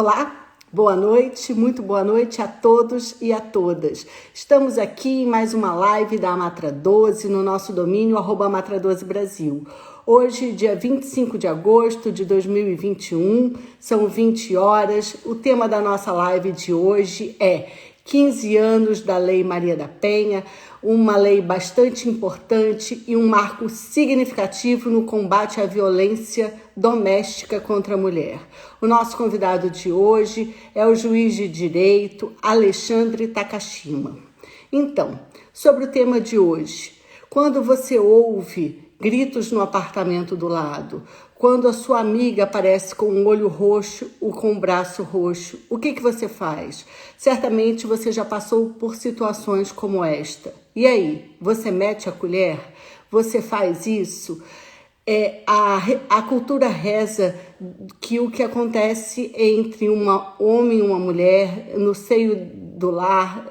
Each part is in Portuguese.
Olá, boa noite, muito boa noite a todos e a todas. Estamos aqui em mais uma live da Amatra 12 no nosso domínio @Amatra12 Brasil. Hoje, dia 25 de agosto de 2021, são 20 horas. O tema da nossa live de hoje é 15 anos da Lei Maria da Penha, uma lei bastante importante e um marco significativo no combate à violência doméstica contra a mulher. O nosso convidado de hoje é o juiz de direito Alexandre Takashima. Então, sobre o tema de hoje, quando você ouve gritos no apartamento do lado, quando a sua amiga aparece com um olho roxo ou com um braço roxo, o que você faz? Certamente você já passou por situações como esta. E aí, você mete a colher? Você faz isso? A cultura reza que o que acontece entre um homem e uma mulher, no seio do lar,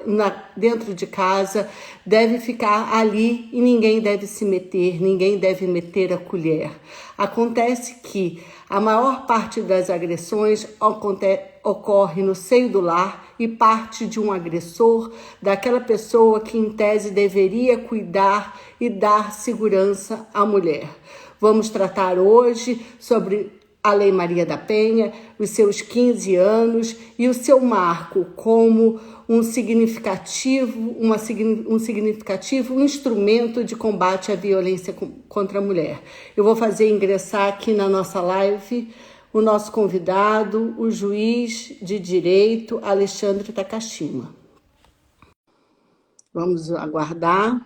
dentro de casa, deve ficar ali e ninguém deve se meter, ninguém deve meter a colher. Acontece que a maior parte das agressões ocorre no seio do lar e parte de um agressor, daquela pessoa que em tese deveria cuidar e dar segurança à mulher. Vamos tratar hoje sobre a Lei Maria da Penha, os seus 15 anos e o seu marco como um significativo instrumento de combate à violência contra a mulher. Eu vou fazer ingressar aqui na nossa live o nosso convidado, o juiz de direito Alexandre Takashima. Vamos aguardar.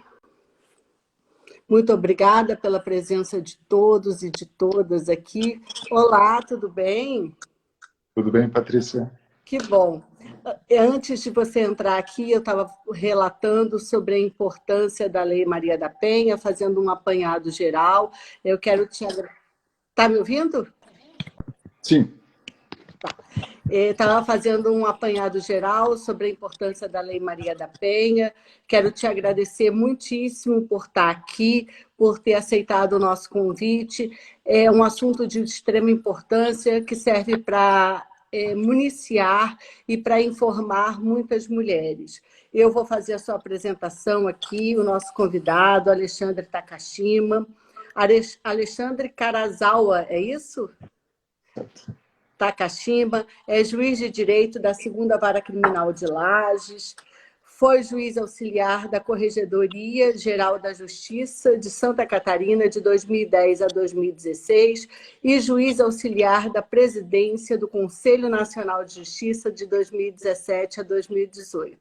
Muito obrigada pela presença de todos e de todas aqui. Olá, tudo bem? Tudo bem, Patrícia? Que bom. Antes de você entrar aqui, eu estava relatando sobre a importância da Lei Maria da Penha, fazendo um apanhado geral. Eu quero te agradecer. Está me ouvindo? Sim. Estava fazendo um apanhado geral sobre a importância da Lei Maria da Penha. Quero te agradecer muitíssimo por estar aqui, por ter aceitado o nosso convite. É um assunto de extrema importância que serve para municiar e para informar muitas mulheres. Eu vou fazer a sua apresentação aqui, o nosso convidado, Alexandre Takashima. Alexandre Karazawa, é isso? Takashima é juiz de direito da 2ª Vara Criminal de Lages, foi juiz auxiliar da Corregedoria Geral da Justiça de Santa Catarina de 2010 a 2016 e juiz auxiliar da Presidência do Conselho Nacional de Justiça de 2017 a 2018.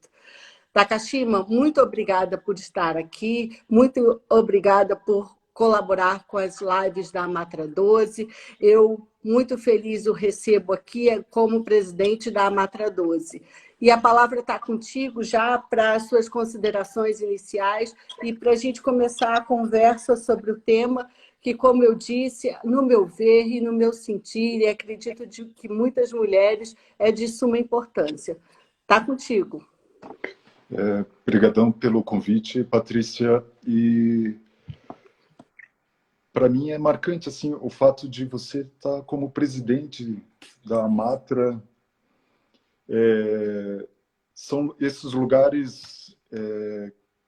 Takashima, muito obrigada por estar aqui, muito obrigada por colaborar com as lives da Amatra 12. Eu, muito feliz, o recebo aqui como presidente da Amatra 12. E a palavra está contigo já para as suas considerações iniciais e para a gente começar a conversa sobre o tema que, como eu disse, no meu ver e no meu sentir, e acredito que muitas mulheres, é de suma importância. Está contigo. Obrigadão pelo convite, Patrícia. E para mim é marcante assim o fato de você estar como presidente da Amatra. São esses lugares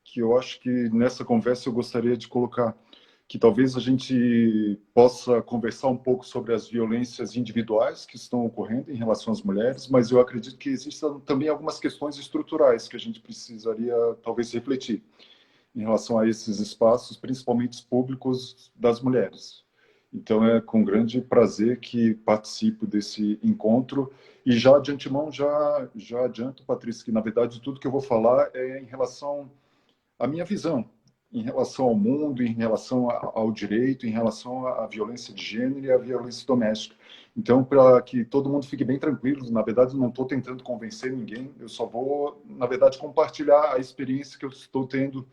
que eu acho que nessa conversa eu gostaria de colocar que talvez a gente possa conversar um pouco sobre as violências individuais que estão ocorrendo em relação às mulheres, mas eu acredito que existam também algumas questões estruturais que a gente precisaria talvez refletir em relação a esses espaços, principalmente públicos das mulheres. Então é com grande prazer que participo desse encontro e já de antemão já adianto, Patrícia, que na verdade tudo que eu vou falar é em relação à minha visão, em relação ao mundo, em relação ao direito, em relação à violência de gênero e à violência doméstica. Então, para que todo mundo fique bem tranquilo, na verdade, não estou tentando convencer ninguém, eu só vou, na verdade, compartilhar a experiência que eu estou tendo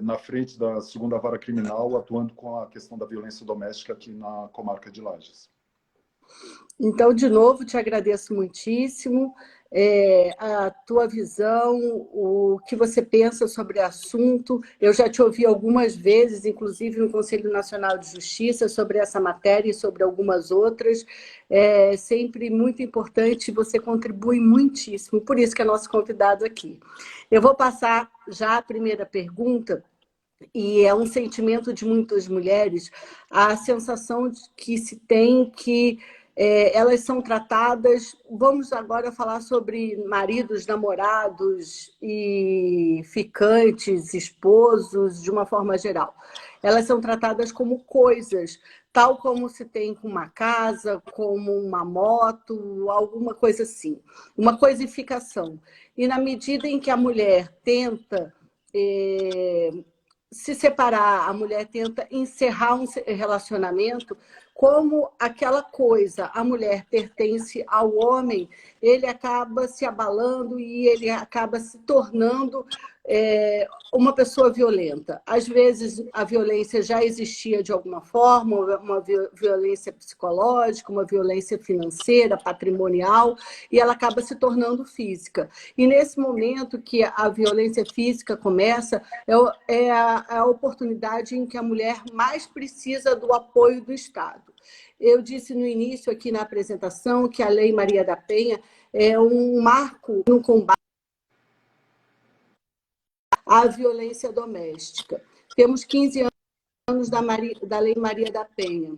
na frente da 2ª Vara Criminal, atuando com a questão da violência doméstica aqui na comarca de Lages. Então, de novo, te agradeço muitíssimo a tua visão, o que você pensa sobre o assunto. Eu já te ouvi algumas vezes, inclusive no Conselho Nacional de Justiça, sobre essa matéria e sobre algumas outras. É sempre muito importante, você contribui muitíssimo, por isso que é nosso convidado aqui. Eu vou passar já a primeira pergunta, e é um sentimento de muitas mulheres, a sensação de que se tem que elas são tratadas... Vamos agora falar sobre maridos, namorados e ficantes, esposos, de uma forma geral. Elas são tratadas como coisas, tal como se tem com uma casa, como uma moto, alguma coisa assim. Uma coisificação. E na medida em que a mulher tenta... se separar, a mulher tenta encerrar um relacionamento, como aquela coisa, a mulher pertence ao homem, ele acaba se abalando e ele acaba se tornando uma pessoa violenta. Às vezes, a violência já existia de alguma forma, uma violência psicológica, uma violência financeira, patrimonial, e ela acaba se tornando física. E nesse momento que a violência física começa, é a oportunidade em que a mulher mais precisa do apoio do Estado. Eu disse no início, aqui na apresentação, que a Lei Maria da Penha é um marco no combate à violência doméstica. Temos 15 anos da Lei Maria da Penha.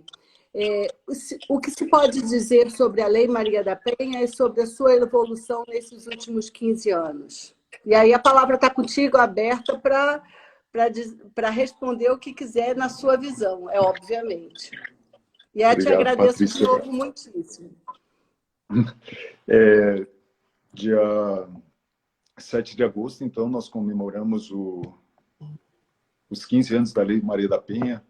O que se pode dizer sobre a Lei Maria da Penha e sobre a sua evolução nesses últimos 15 anos? E aí a palavra está contigo, aberta para responder o que quiser na sua visão, obviamente. E eu te Obrigado, agradeço Patrícia. de novo muitíssimo. Dia 7 de agosto, então, nós comemoramos os 15 anos da Lei Maria da Penha.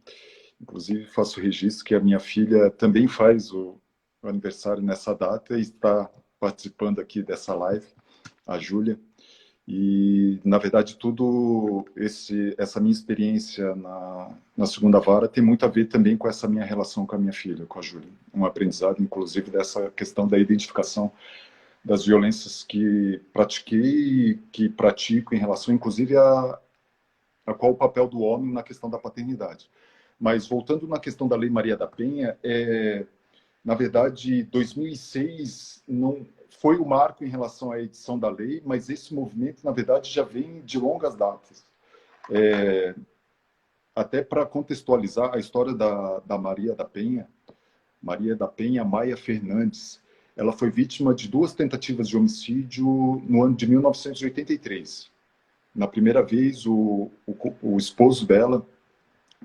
Inclusive, faço registro que a minha filha também faz o aniversário nessa data e está participando aqui dessa live, a Júlia. E, na verdade, essa minha experiência na segunda vara tem muito a ver também com essa minha relação com a minha filha, com a Júlia. Um aprendizado, inclusive, dessa questão da identificação das violências que pratiquei e que pratico em relação, inclusive, a qual o papel do homem na questão da paternidade. Mas, voltando na questão da Lei Maria da Penha, na verdade, 2006 não foi o marco em relação à edição da lei, mas esse movimento, na verdade, já vem de longas datas. Até para contextualizar a história da Maria da Penha Maia Fernandes, ela foi vítima de 2 tentativas de homicídio no ano de 1983. Na primeira vez, o esposo dela,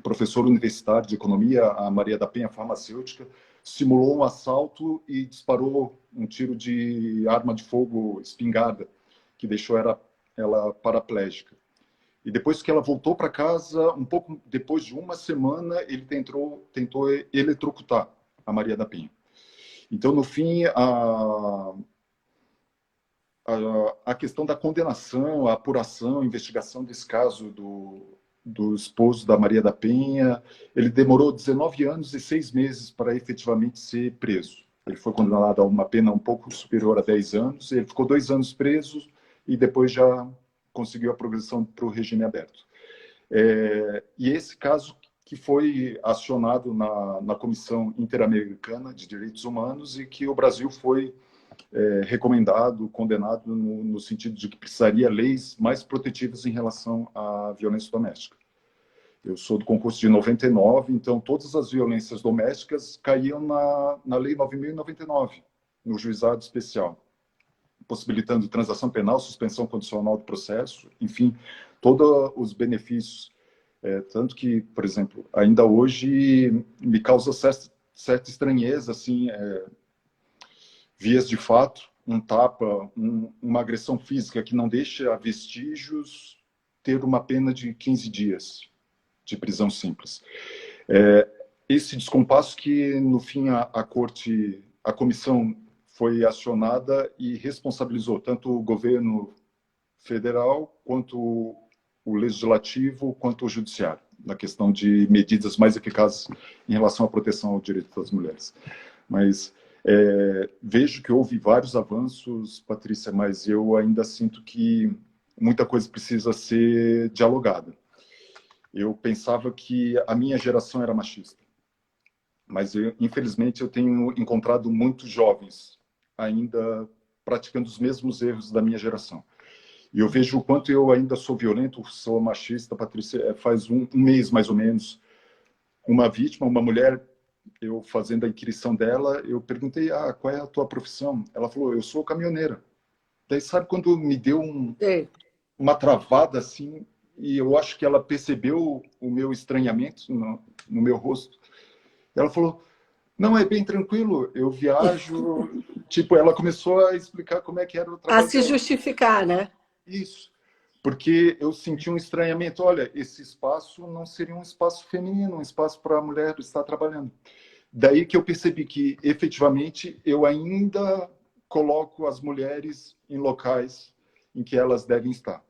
professor universitário de economia, a Maria da Penha farmacêutica, simulou um assalto e disparou um tiro de arma de fogo espingarda, que deixou ela paraplégica. E depois que ela voltou para casa, um pouco depois de uma semana, ele tentou eletrocutar a Maria da Penha. Então, no fim, a questão da condenação, a apuração, a investigação desse caso do esposo da Maria da Penha, ele demorou 19 anos e 6 meses para efetivamente ser preso. Ele foi condenado a uma pena um pouco superior a 10 anos, ele ficou 2 anos preso e depois já conseguiu a progressão para o regime aberto. E esse caso que foi acionado na Comissão Interamericana de Direitos Humanos e que o Brasil foi recomendado, condenado no sentido de que precisaria leis mais protetivas em relação à violência doméstica. Eu sou do concurso de 99, então todas as violências domésticas caíam na Lei 9.099, no juizado especial, possibilitando transação penal, suspensão condicional do processo, enfim, todos os benefícios. Tanto que, por exemplo, ainda hoje me causa certa estranheza, assim, vias de fato, um tapa, uma agressão física que não deixa vestígios, ter uma pena de 15 dias de prisão simples. Esse descompasso que, no fim, a comissão foi acionada e responsabilizou tanto o governo federal, quanto o legislativo, quanto o judiciário, na questão de medidas mais eficazes em relação à proteção ao direito das mulheres. Mas Vejo que houve vários avanços, Patrícia, mas eu ainda sinto que muita coisa precisa ser dialogada. Eu pensava que a minha geração era machista, mas infelizmente eu tenho encontrado muitos jovens ainda praticando os mesmos erros da minha geração. E eu vejo o quanto eu ainda sou violento, sou machista, Patrícia. Faz um mês, mais ou menos, uma vítima, uma mulher, eu fazendo a inquirição dela, eu perguntei, qual é a tua profissão? Ela falou, eu sou caminhoneira. Daí, sabe quando me deu uma travada assim, e eu acho que ela percebeu o meu estranhamento no meu rosto. Ela falou, não, é bem tranquilo, eu viajo. Tipo, ela começou a explicar como é que era o A trabalho se dela. justificar, né? Isso. Porque eu senti um estranhamento. Olha, esse espaço não seria um espaço feminino, um espaço para a mulher estar trabalhando. Daí que eu percebi que, efetivamente, eu ainda coloco as mulheres em locais em que elas devem estar.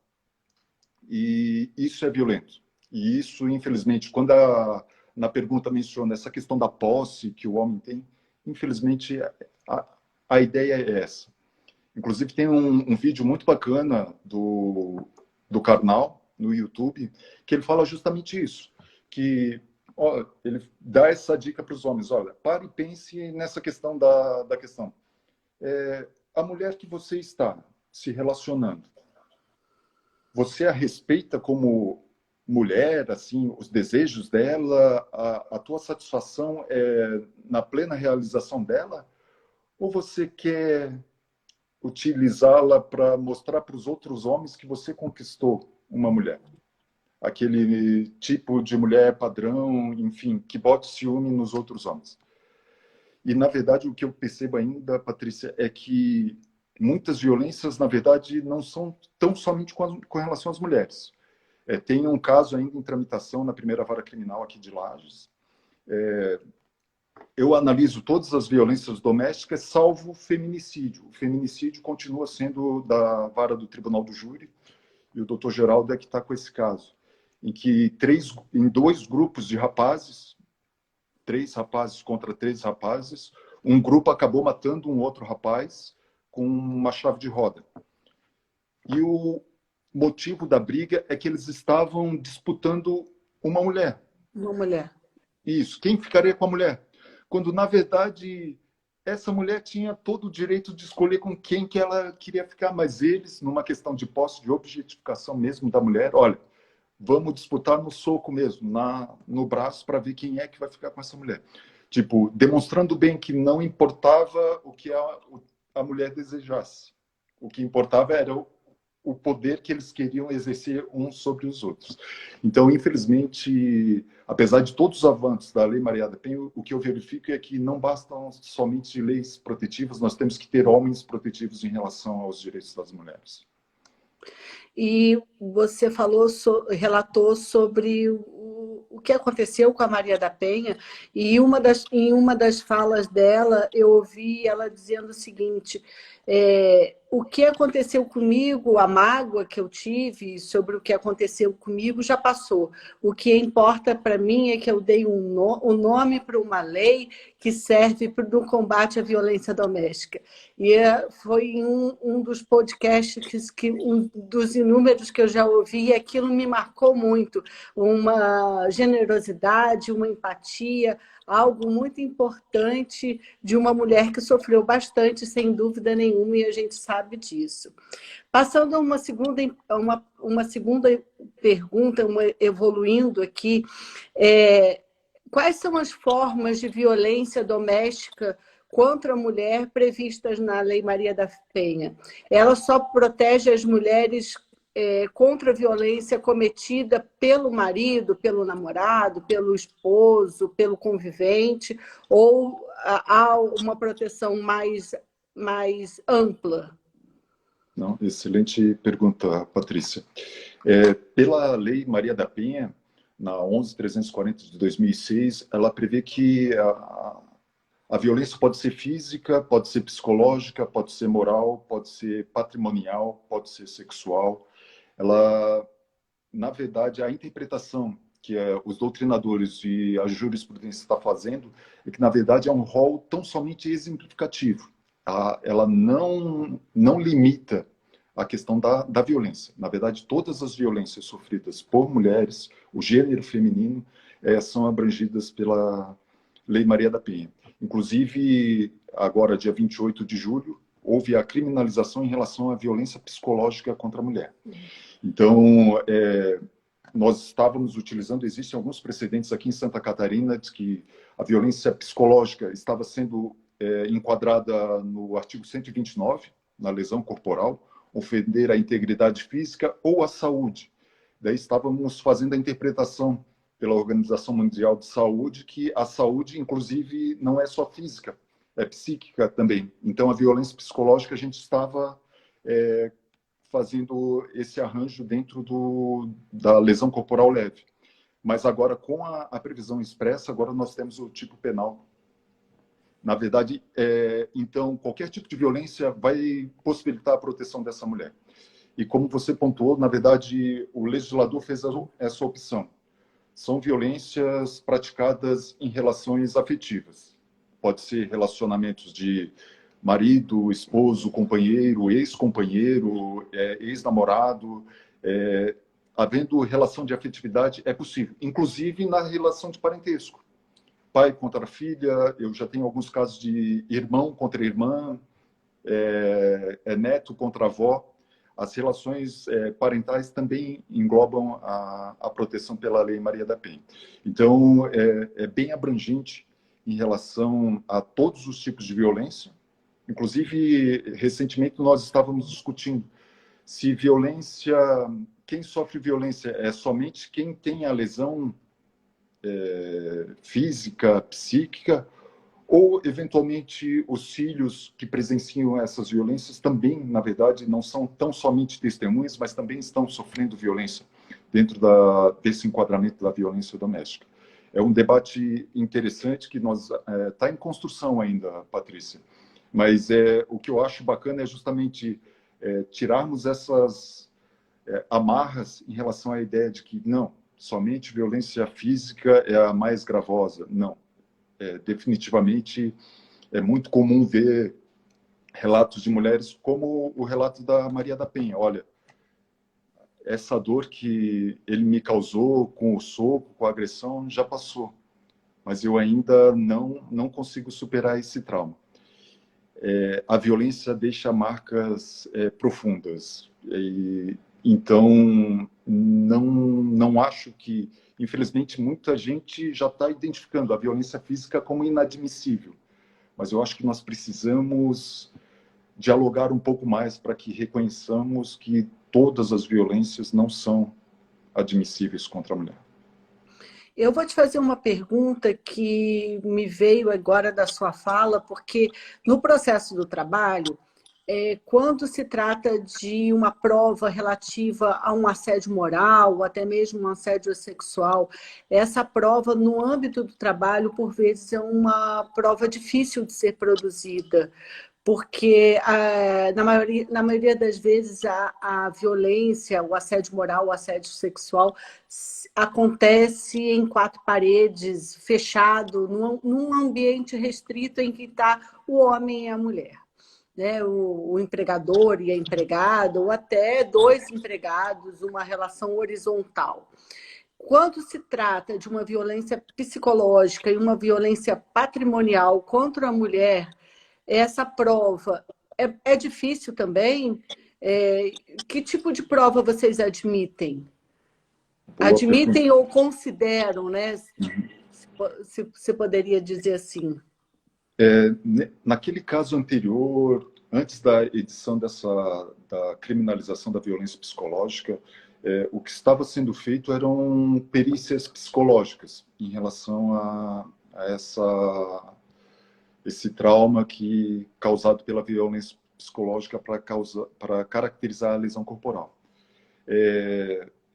E isso é violento. E isso, infelizmente, quando na pergunta menciona essa questão da posse que o homem tem, infelizmente, a ideia é essa. Inclusive, tem um vídeo muito bacana do Karnal, no YouTube, que ele fala justamente isso, que ele dá essa dica para os homens, olha, pare e pense nessa questão da questão. A mulher que você está se relacionando, você a respeita como mulher, assim, os desejos dela, a tua satisfação é na plena realização dela? Ou você quer utilizá-la para mostrar para os outros homens que você conquistou uma mulher? Aquele tipo de mulher padrão, enfim, que bota ciúme nos outros homens. E, na verdade, o que eu percebo ainda, Patrícia, é que muitas violências, na verdade, não são tão somente com relação às mulheres. Tem um caso ainda em tramitação na primeira vara criminal aqui de Lages. Eu analiso todas as violências domésticas, salvo o feminicídio. O feminicídio continua sendo da vara do Tribunal do Júri, e o doutor Geraldo é que está com esse caso, em que em 2 grupos de rapazes, 3 rapazes contra 3 rapazes, um grupo acabou matando um outro rapaz com uma chave de roda. E o motivo da briga é que eles estavam disputando uma mulher. Uma mulher. Isso, quem ficaria com a mulher? Quando, na verdade, essa mulher tinha todo o direito de escolher com quem que ela queria ficar, mas eles, numa questão de posse, de objetificação mesmo da mulher, olha, vamos disputar no soco mesmo, no braço, para ver quem é que vai ficar com essa mulher. Tipo, demonstrando bem que não importava o que a mulher desejasse. O que importava era o poder que eles queriam exercer uns sobre os outros. Então, infelizmente, apesar de todos os avanços da Lei Maria da Penha, o que eu verifico é que não bastam somente leis protetivas, nós temos que ter homens protetivos em relação aos direitos das mulheres. E você relatou sobre o que aconteceu com a Maria da Penha, e em uma das falas dela, eu ouvi ela dizendo o seguinte, o que aconteceu comigo, a mágoa que eu tive sobre o que aconteceu comigo já passou. O que importa para mim é que eu dei um nome para uma lei que serve para o combate à violência doméstica. E foi um dos podcasts um dos inúmeros que eu já ouvi, e aquilo me marcou muito. Uma generosidade, uma empatia, algo muito importante de uma mulher que sofreu bastante, sem dúvida nenhuma, e a gente sabe disso. Passando a uma segunda pergunta, evoluindo aqui, quais são as formas de violência doméstica contra a mulher previstas na Lei Maria da Penha? Ela só protege as mulheres contra a violência cometida pelo marido, pelo namorado, pelo esposo, pelo convivente, ou há uma proteção mais ampla? Não, excelente pergunta, Patrícia. Pela Lei Maria da Penha, na 11.340 de 2006, ela prevê que a violência pode ser física, pode ser psicológica, pode ser moral, pode ser patrimonial, pode ser sexual. Ela, na verdade, a interpretação que os doutrinadores e a jurisprudência está fazendo é que, na verdade, é um rol tão somente exemplificativo. Tá? Ela não limita a questão da violência. Na verdade, todas as violências sofridas por mulheres, o gênero feminino, são abrangidas pela Lei Maria da Penha. Inclusive, agora, dia 28 de julho, houve a criminalização em relação à violência psicológica contra a mulher. Então, nós estávamos utilizando, existem alguns precedentes aqui em Santa Catarina, de que a violência psicológica estava sendo enquadrada no artigo 129, na lesão corporal, ofender a integridade física ou a saúde. Daí estávamos fazendo a interpretação pela Organização Mundial de Saúde que a saúde, inclusive, não é só física, é psíquica também. Então, a violência psicológica, a gente estava fazendo esse arranjo dentro da lesão corporal leve. Mas agora, com a previsão expressa, agora nós temos o tipo penal. Na verdade, então, qualquer tipo de violência vai possibilitar a proteção dessa mulher. E como você pontuou, na verdade, o legislador fez essa opção. São violências praticadas em relações afetivas. Pode ser relacionamentos de marido, esposo, companheiro, ex-companheiro, ex-namorado. Havendo relação de afetividade, é possível. Inclusive na relação de parentesco. Pai contra filha, eu já tenho alguns casos de irmão contra irmã, neto contra avó. As relações parentais também englobam a proteção pela Lei Maria da Penha. Então, é bem abrangente em relação a todos os tipos de violência. Inclusive, recentemente nós estávamos discutindo se violência, quem sofre violência é somente quem tem a lesão física, psíquica, ou, eventualmente, os filhos que presenciam essas violências também, na verdade, não são tão somente testemunhas, mas também estão sofrendo violência dentro desse enquadramento da violência doméstica. É um debate interessante que está em construção ainda, Patrícia. Mas o que eu acho bacana é justamente tirarmos essas amarras em relação à ideia de que, não, somente violência física é a mais gravosa. Não. Definitivamente é muito comum ver relatos de mulheres como o relato da Maria da Penha. Olha, essa dor que ele me causou com o soco, com a agressão, já passou. Mas eu ainda não consigo superar esse trauma. A violência deixa marcas profundas. Então, não acho que... Infelizmente, muita gente já está identificando a violência física como inadmissível. Mas eu acho que nós precisamos dialogar um pouco mais para que reconheçamos que todas as violências não são admissíveis contra a mulher. Eu vou te fazer uma pergunta que me veio agora da sua fala, porque no processo do trabalho, quando se trata de uma prova relativa a um assédio moral, ou até mesmo um assédio sexual, essa prova, no âmbito do trabalho, por vezes é uma prova difícil de ser produzida, porque na maioria das vezes a violência, o assédio moral, o assédio sexual acontece em quatro paredes, fechado, num ambiente restrito em que está o homem e a mulher. Né, o empregador e a empregada, ou até dois empregados, uma relação horizontal. Quando se trata de uma violência psicológica e uma violência patrimonial contra a mulher, essa prova é difícil também? Que tipo de prova vocês admitem? Admitem ou consideram, né? Se você poderia dizer assim. Naquele caso anterior, antes da edição da criminalização da violência psicológica, o que estava sendo feito eram perícias psicológicas em relação a esse trauma causado pela violência psicológica para caracterizar a lesão corporal.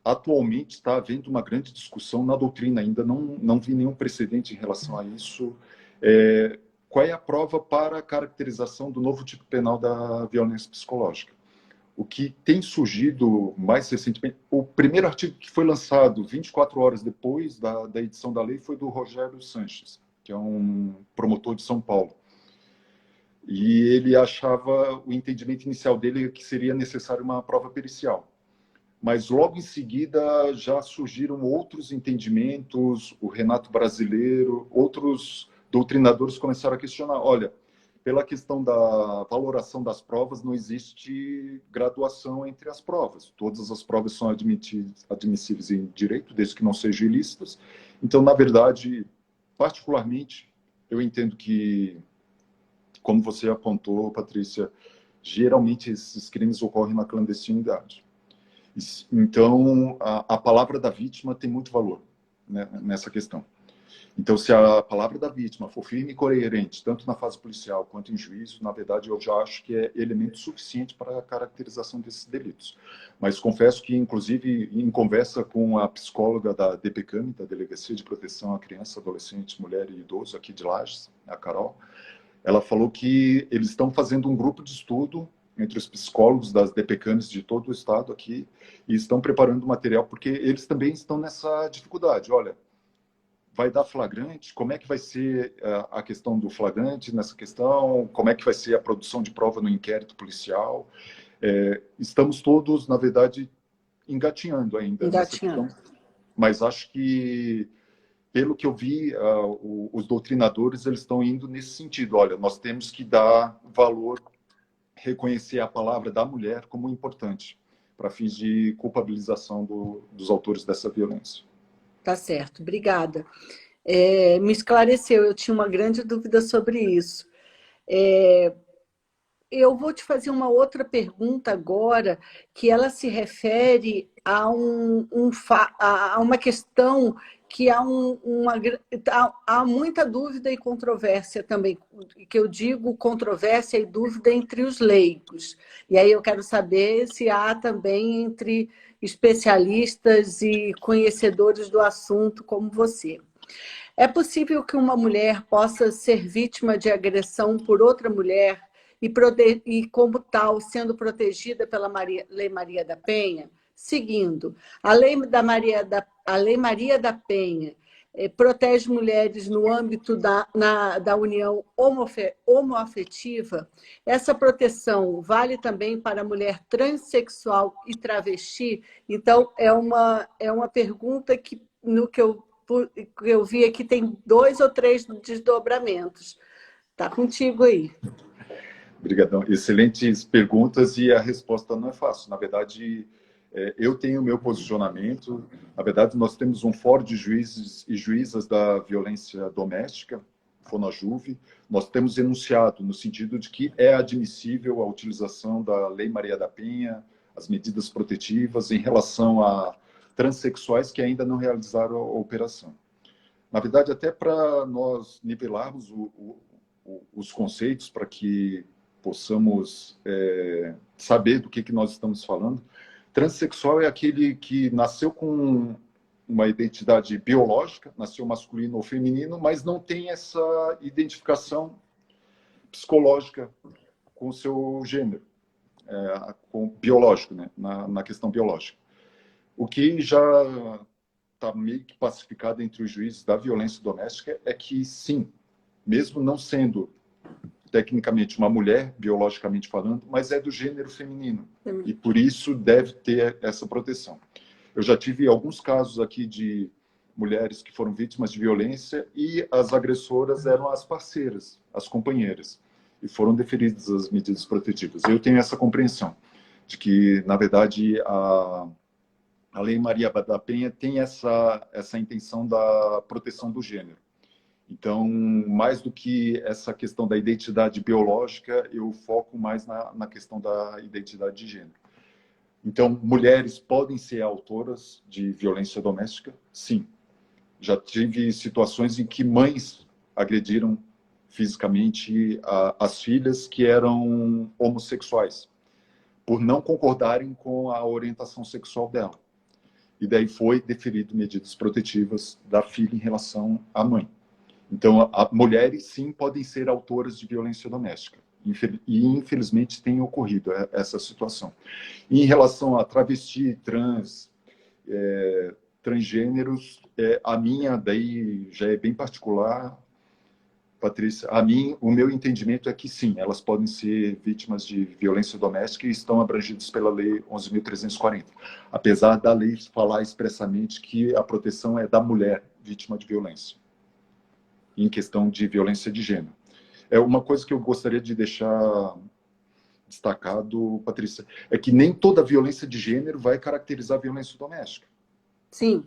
Atualmente está havendo uma grande discussão na doutrina, ainda não vi nenhum precedente em relação a isso. Qual é a prova para a caracterização do novo tipo penal da violência psicológica? o que tem surgido mais recentemente, o primeiro artigo que foi lançado 24 horas depois da edição da lei foi do Rogério Sanches, que é um promotor de São Paulo. E ele achava, o entendimento inicial dele, que seria necessário uma prova pericial. Mas logo em seguida já surgiram outros entendimentos, o Renato Brasileiro, outros doutrinadores começaram a questionar, olha, pela questão da valoração das provas, não existe graduação entre as provas. Todas as provas são admissíveis em direito, desde que não sejam ilícitas. Então, na verdade, particularmente, eu entendo que, como você apontou, Patrícia, geralmente esses crimes ocorrem na clandestinidade. Então, a palavra da vítima tem muito valor, né, nessa questão. Então, se a palavra da vítima for firme e coerente, tanto na fase policial quanto em juízo, na verdade, eu já acho que é elemento suficiente para a caracterização desses delitos. Mas confesso que, inclusive, em conversa com a psicóloga da DPCAM, da Delegacia de Proteção à Criança, Adolescente, Mulher e Idoso, aqui de Lages, a Carol, ela falou que eles estão fazendo um grupo de estudo entre os psicólogos das DPCAMs de todo o estado aqui e estão preparando material, porque eles também estão nessa dificuldade. Olha, vai dar flagrante? Como é que vai ser a questão do flagrante nessa questão? Como é que vai ser a produção de prova no inquérito policial? Estamos todos, na verdade, engatinhando ainda nessa questão. Mas acho que, pelo que eu vi, os doutrinadores eles estão indo nesse sentido. Olha, nós temos que dar valor, reconhecer a palavra da mulher como importante para fins de culpabilização dos autores dessa violência. Tá certo, obrigada. Me esclareceu, eu tinha uma grande dúvida sobre isso. Eu vou te fazer uma outra pergunta agora, que ela se refere a uma questão que há muita dúvida e controvérsia também, que eu digo controvérsia e dúvida entre os leigos. E aí eu quero saber se há também entre especialistas e conhecedores do assunto como você. É possível que uma mulher possa ser vítima de agressão por outra mulher e como tal, sendo protegida pela Lei Maria da Penha? Seguindo, a Lei Maria da Penha protege mulheres no âmbito da união homoafetiva. Essa proteção vale também para a mulher transexual e travesti? Então, é uma pergunta que, no que eu vi aqui, tem 2 ou 3 desdobramentos. Está contigo aí. Obrigadão. Excelentes perguntas e a resposta não é fácil. Na verdade, eu tenho o meu posicionamento. Na verdade, nós temos um fórum de juízes e juízas da violência doméstica, FONAJUV. Nós temos enunciado no sentido de que é admissível a utilização da Lei Maria da Penha, as medidas protetivas em relação a transexuais que ainda não realizaram a operação. Na verdade, até para nós nivelarmos os conceitos, para que possamos saber do que nós estamos falando. Transsexual é aquele que nasceu com uma identidade biológica, nasceu masculino ou feminino, mas não tem essa identificação psicológica com o seu gênero, biológico, né? na questão biológica. O que já está meio que pacificado entre os juízes da violência doméstica é que, sim, mesmo não sendo tecnicamente uma mulher, biologicamente falando, mas é do gênero feminino. E por isso deve ter essa proteção. Eu já tive alguns casos aqui de mulheres que foram vítimas de violência e as agressoras eram as parceiras, as companheiras, e foram deferidas as medidas protetivas. Eu tenho essa compreensão de que, na verdade, a Lei Maria da Penha tem essa intenção da proteção do gênero. Então, mais do que essa questão da identidade biológica, eu foco mais na questão da identidade de gênero. Então, mulheres podem ser autoras de violência doméstica? Sim. Já tive situações em que mães agrediram fisicamente as filhas que eram homossexuais, por não concordarem com a orientação sexual dela. E daí foi deferido medidas protetivas da filha em relação à mãe. Então, mulheres, sim, podem ser autoras de violência doméstica. E, infelizmente, tem ocorrido essa situação. E em relação a travesti, trans, transgêneros, a minha daí já é bem particular, Patrícia. O meu entendimento é que sim, elas podem ser vítimas de violência doméstica e estão abrangidas pela Lei 11.340, apesar da lei falar expressamente que a proteção é da mulher vítima de violência, em questão de violência de gênero. É uma coisa que eu gostaria de deixar destacado, Patrícia, é que nem toda violência de gênero vai caracterizar violência doméstica. Sim.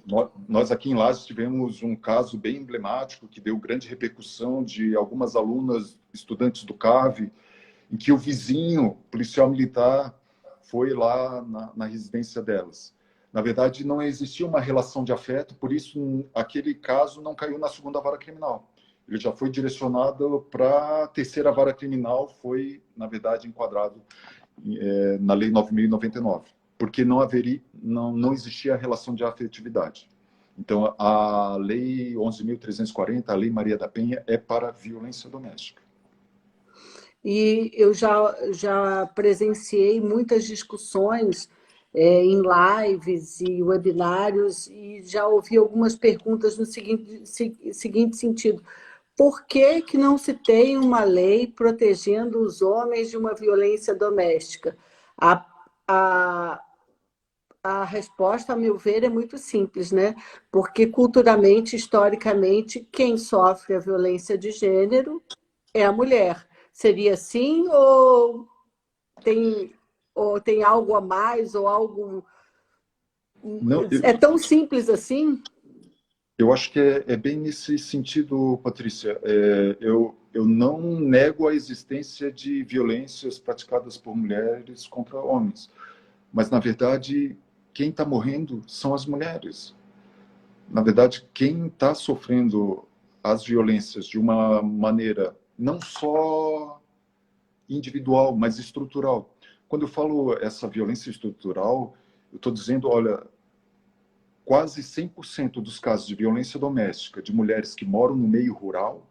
Nós aqui em Lages tivemos um caso bem emblemático que deu grande repercussão de algumas alunas, estudantes do CAV, em que o vizinho, policial militar, foi lá na residência delas. Na verdade, não existia uma relação de afeto, por isso aquele caso não caiu na segunda vara criminal. Ele já foi direcionado para a terceira vara criminal, foi, na verdade, enquadrado na Lei 9.099, porque não existia a relação de afetividade. Então, a Lei 11.340, a Lei Maria da Penha, é para violência doméstica. E eu já presenciei muitas discussões em lives e webinários e já ouvi algumas perguntas no seguinte sentido. Por que que não se tem uma lei protegendo os homens de uma violência doméstica? A, a, a resposta, a meu ver, é muito simples, né? Porque culturalmente, historicamente, quem sofre a violência de gênero é a mulher. Seria assim ou tem algo a mais ou algo... Não, É tão simples assim? eu acho que é bem nesse sentido, Patrícia. Eu não nego a existência de violências praticadas por mulheres contra homens, mas, na verdade, quem está morrendo são as mulheres. Na verdade, quem está sofrendo as violências de uma maneira não só individual, mas estrutural. Quando eu falo essa violência estrutural, eu estou dizendo, olha, quase 100% dos casos de violência doméstica de mulheres que moram no meio rural,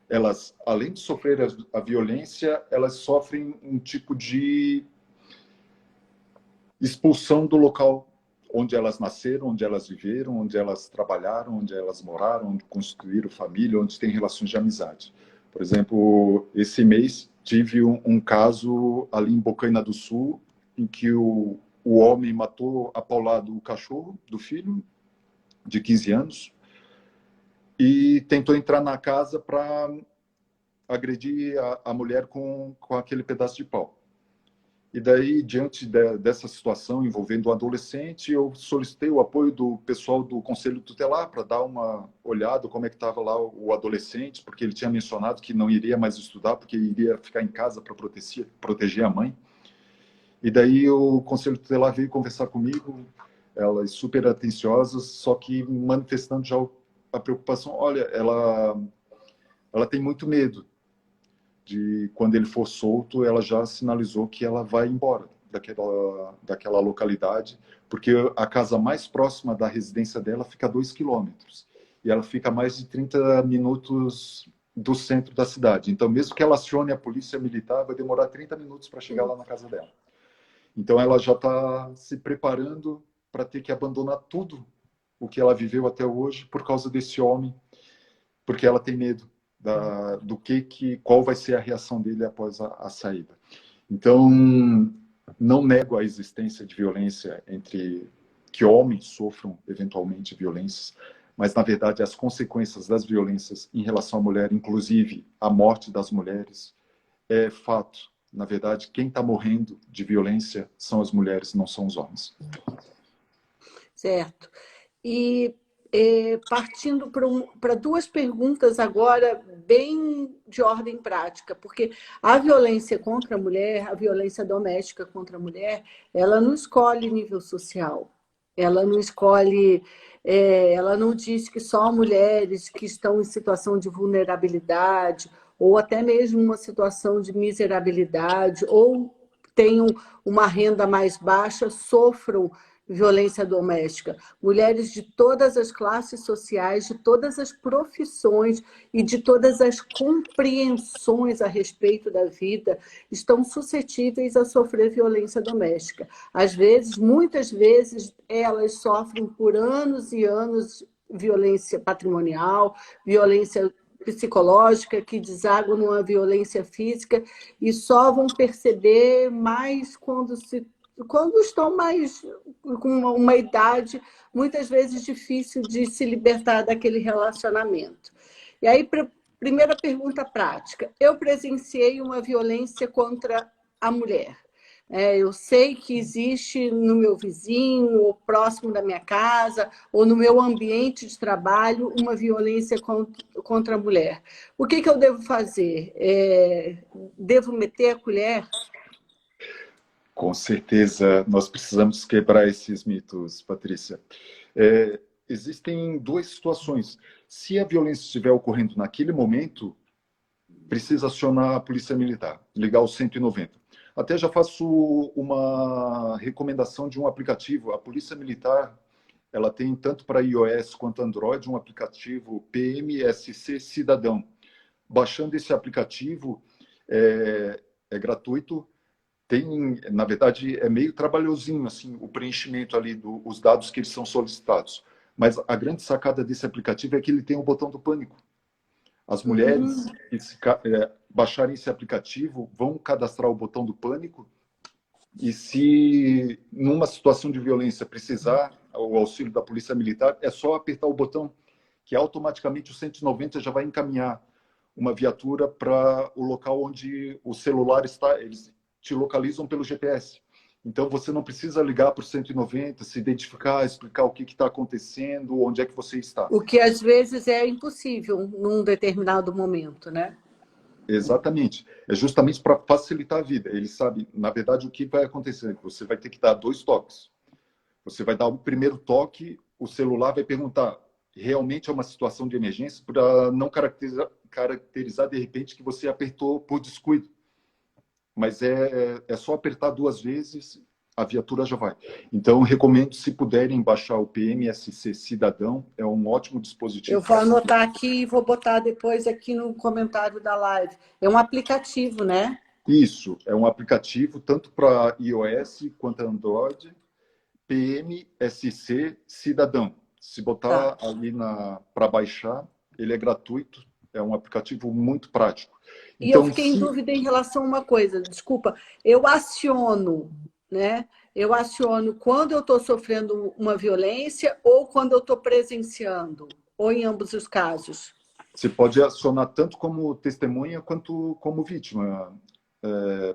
elas, além de sofrer a violência, elas sofrem um tipo de expulsão do local onde elas nasceram, onde elas viveram, onde elas trabalharam, onde elas moraram, onde construíram família, onde têm relações de amizade. Por exemplo, esse mês tive um caso ali em Bocaina do Sul, em que o homem matou a paulado o cachorro do filho, de 15 anos, e tentou entrar na casa para agredir a mulher com aquele pedaço de pau. E daí, diante dessa situação envolvendo um adolescente, eu solicitei o apoio do pessoal do Conselho Tutelar para dar uma olhada como é que estava lá o adolescente, porque ele tinha mencionado que não iria mais estudar, porque iria ficar em casa para proteger a mãe. E daí o Conselho Tutelar veio conversar comigo, elas super atenciosas, só que manifestando já a preocupação. Olha, ela tem muito medo de quando ele for solto, ela já sinalizou que ela vai embora daquela localidade, porque a casa mais próxima da residência dela fica a 2 quilômetros, e ela fica a mais de 30 minutos do centro da cidade. Então, mesmo que ela acione a polícia militar, vai demorar 30 minutos para chegar lá na casa dela. Então, ela já está se preparando para ter que abandonar tudo o que ela viveu até hoje por causa desse homem, porque ela tem medo qual vai ser a reação dele após a saída. Então, não nego a existência de violência que homens sofram eventualmente violências, mas na verdade as consequências das violências em relação à mulher, inclusive a morte das mulheres, é fato. Na verdade, quem está morrendo de violência são as mulheres, não são os homens. Certo. E partindo para duas perguntas agora, bem de ordem prática, porque a violência contra a mulher, a violência doméstica contra a mulher, ela não escolhe nível social, ela não escolhe, ela não diz que só mulheres que estão em situação de vulnerabilidade, ou até mesmo uma situação de miserabilidade, ou tenham uma renda mais baixa, sofram violência doméstica. Mulheres de todas as classes sociais, de todas as profissões e de todas as compreensões a respeito da vida estão suscetíveis a sofrer violência doméstica. Às vezes, muitas vezes, elas sofrem por anos e anos violência patrimonial, violência psicológica, que desagam numa violência física e só vão perceber mais quando estão mais com uma idade, muitas vezes difícil de se libertar daquele relacionamento. E aí, primeira pergunta prática. Eu presenciei uma violência contra a mulher. Eu sei que existe no meu vizinho, ou próximo da minha casa, ou no meu ambiente de trabalho, uma violência contra a mulher. O que eu devo fazer? Devo meter a colher? Com certeza, nós precisamos quebrar esses mitos, Patrícia. Existem duas situações. Se a violência estiver ocorrendo naquele momento, precisa acionar a Polícia Militar, ligar o 190. Até já faço uma recomendação de um aplicativo. A Polícia Militar, ela tem tanto para iOS quanto Android um aplicativo PMSC Cidadão. Baixando esse aplicativo, é gratuito. Tem, na verdade, é meio trabalhosinho assim, o preenchimento ali dos dados que eles são solicitados. Mas a grande sacada desse aplicativo é que ele tem o botão do pânico. As mulheres que baixarem esse aplicativo vão cadastrar o botão do pânico e se numa situação de violência precisar o auxílio da Polícia Militar, é só apertar o botão que automaticamente o 190 já vai encaminhar uma viatura para o local onde o celular está. Eles te localizam pelo GPS. Então, você não precisa ligar para o 190, se identificar, explicar o que está acontecendo, onde é que você está. O que, às vezes, é impossível num determinado momento, né? Exatamente. É justamente para facilitar a vida. Ele sabe, na verdade, o que vai acontecer. Você vai ter que dar 2 toques. Você vai dar o primeiro toque, o celular vai perguntar, realmente é uma situação de emergência, para não caracterizar, de repente, que você apertou por descuido. Mas é só apertar 2 vezes, a viatura já vai. Então, recomendo, se puderem, baixar o PMSC Cidadão, é um ótimo dispositivo. Eu vou anotar aqui e vou botar depois aqui no comentário da live. É um aplicativo, né? Isso, é um aplicativo tanto para iOS quanto Android, PMSC Cidadão. Se botar ali para baixar, ele é gratuito, é um aplicativo muito prático. E eu Então, fiquei em dúvida em relação a uma coisa, desculpa, eu aciono, né? Eu aciono quando eu estou sofrendo uma violência ou quando eu estou presenciando, ou em ambos os casos. Você pode acionar tanto como testemunha quanto como vítima,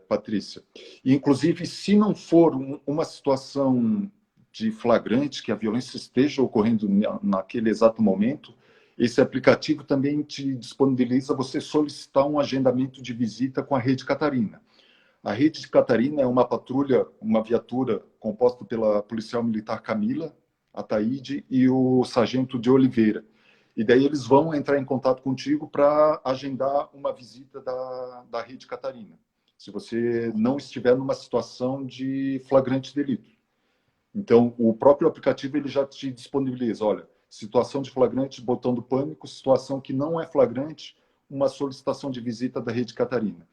Patrícia. E, inclusive, se não for uma situação de flagrante, que a violência esteja ocorrendo naquele exato momento, esse aplicativo também te disponibiliza você solicitar um agendamento de visita com a Rede Catarina. A Rede Catarina é uma patrulha, uma viatura composta pela policial militar Camila Ataíde e o sargento de Oliveira. E daí eles vão entrar em contato contigo para agendar uma visita da Rede Catarina, se você não estiver numa situação de flagrante delito. Então, o próprio aplicativo ele já te disponibiliza, olha, situação de flagrante, botão do pânico, situação que não é flagrante, uma solicitação de visita da Rede Catarina.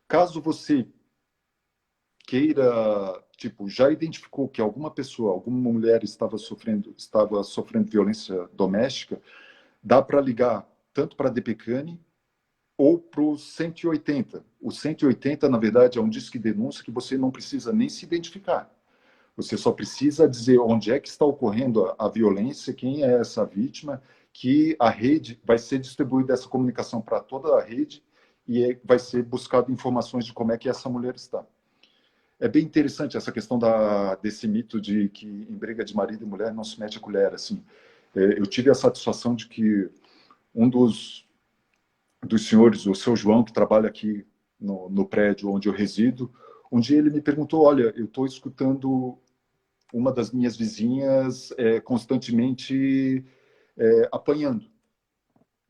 Caso você queira, já identificou que alguma pessoa, alguma mulher estava sofrendo violência doméstica, dá para ligar tanto para a DPCANI ou para o 180. O 180, na verdade, é um disque de denúncia que você não precisa nem se identificar. Você só precisa dizer onde é que está ocorrendo a violência, quem é essa vítima, que a rede vai ser distribuída essa comunicação para toda a rede e vai ser buscado informações de como é que essa mulher está. É bem interessante essa questão desse mito de que em briga de marido e mulher não se mete a colher. Assim, eu tive a satisfação de que um dos senhores, o seu João, que trabalha aqui no prédio onde eu resido, um dia ele me perguntou, olha, eu estou escutando uma das minhas vizinhas constantemente apanhando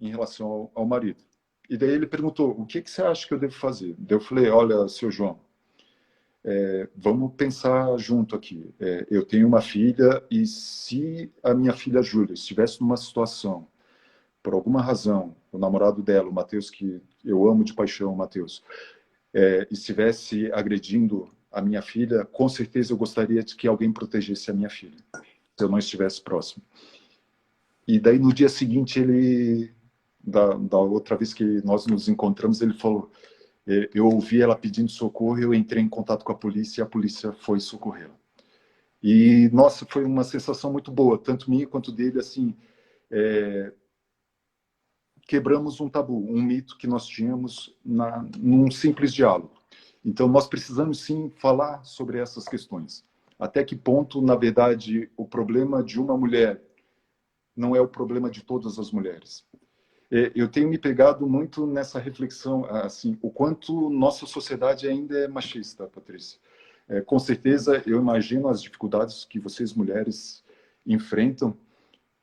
em relação ao marido. E daí ele perguntou, o que você acha que eu devo fazer? Daí eu falei, olha, seu João, Vamos pensar junto aqui. Eu tenho uma filha e se a minha filha Júlia estivesse numa situação, por alguma razão, o namorado dela, o Matheus, que eu amo de paixão, o Matheus, estivesse agredindo a minha filha, com certeza eu gostaria de que alguém protegesse a minha filha, se eu não estivesse próximo. E daí no dia seguinte da outra vez que nós nos encontramos, ele falou: eu ouvi ela pedindo socorro, eu entrei em contato com a polícia e a polícia foi socorrê-la. E, nossa, foi uma sensação muito boa, tanto minha quanto dele, assim, quebramos um tabu, um mito que nós tínhamos num simples diálogo. Então, nós precisamos, sim, falar sobre essas questões. Até que ponto, na verdade, o problema de uma mulher não é o problema de todas as mulheres. Eu tenho me pegado muito nessa reflexão, assim, o quanto nossa sociedade ainda é machista, Patrícia. Com certeza, eu imagino as dificuldades que vocês mulheres enfrentam,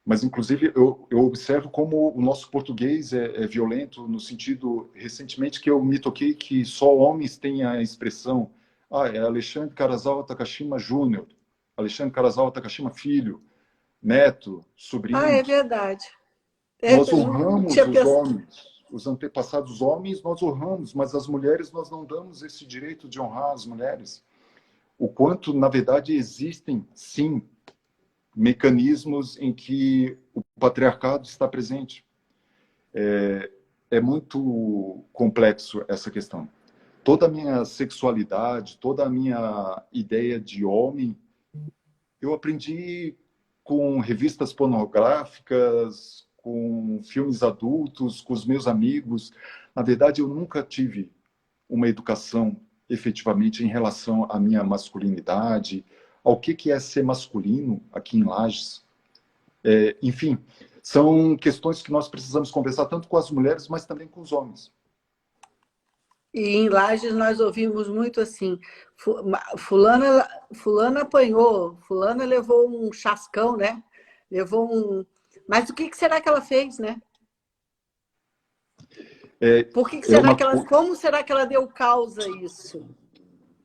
mas, inclusive, eu observo como o nosso português é violento, no sentido, recentemente, que eu me toquei que só homens têm a expressão é Alexandre Karazawa Takashima Júnior, Alexandre Karazawa Takashima Filho, neto, Ah, é sobrinho. verdade. Nós Não honramos tinha os pensado. homens, os antepassados homens, nós honramos, mas as mulheres nós não damos esse direito de honrar as mulheres. O quanto, na verdade, existem, sim, mecanismos em que o patriarcado está presente. É muito complexo essa questão. Toda a minha sexualidade, toda a minha ideia de homem, eu aprendi com revistas pornográficas, com filmes adultos, com os meus amigos. Na verdade, eu nunca tive uma educação efetivamente em relação à minha masculinidade, ao que é ser masculino aqui em Lages. Enfim, são questões que nós precisamos conversar tanto com as mulheres, mas também com os homens. E em Lages nós ouvimos muito assim, fulana apanhou, fulana levou um chascão, né? Levou um... Mas o que será que ela fez, né? Por que É será uma, que ela... Como será que ela deu causa a isso?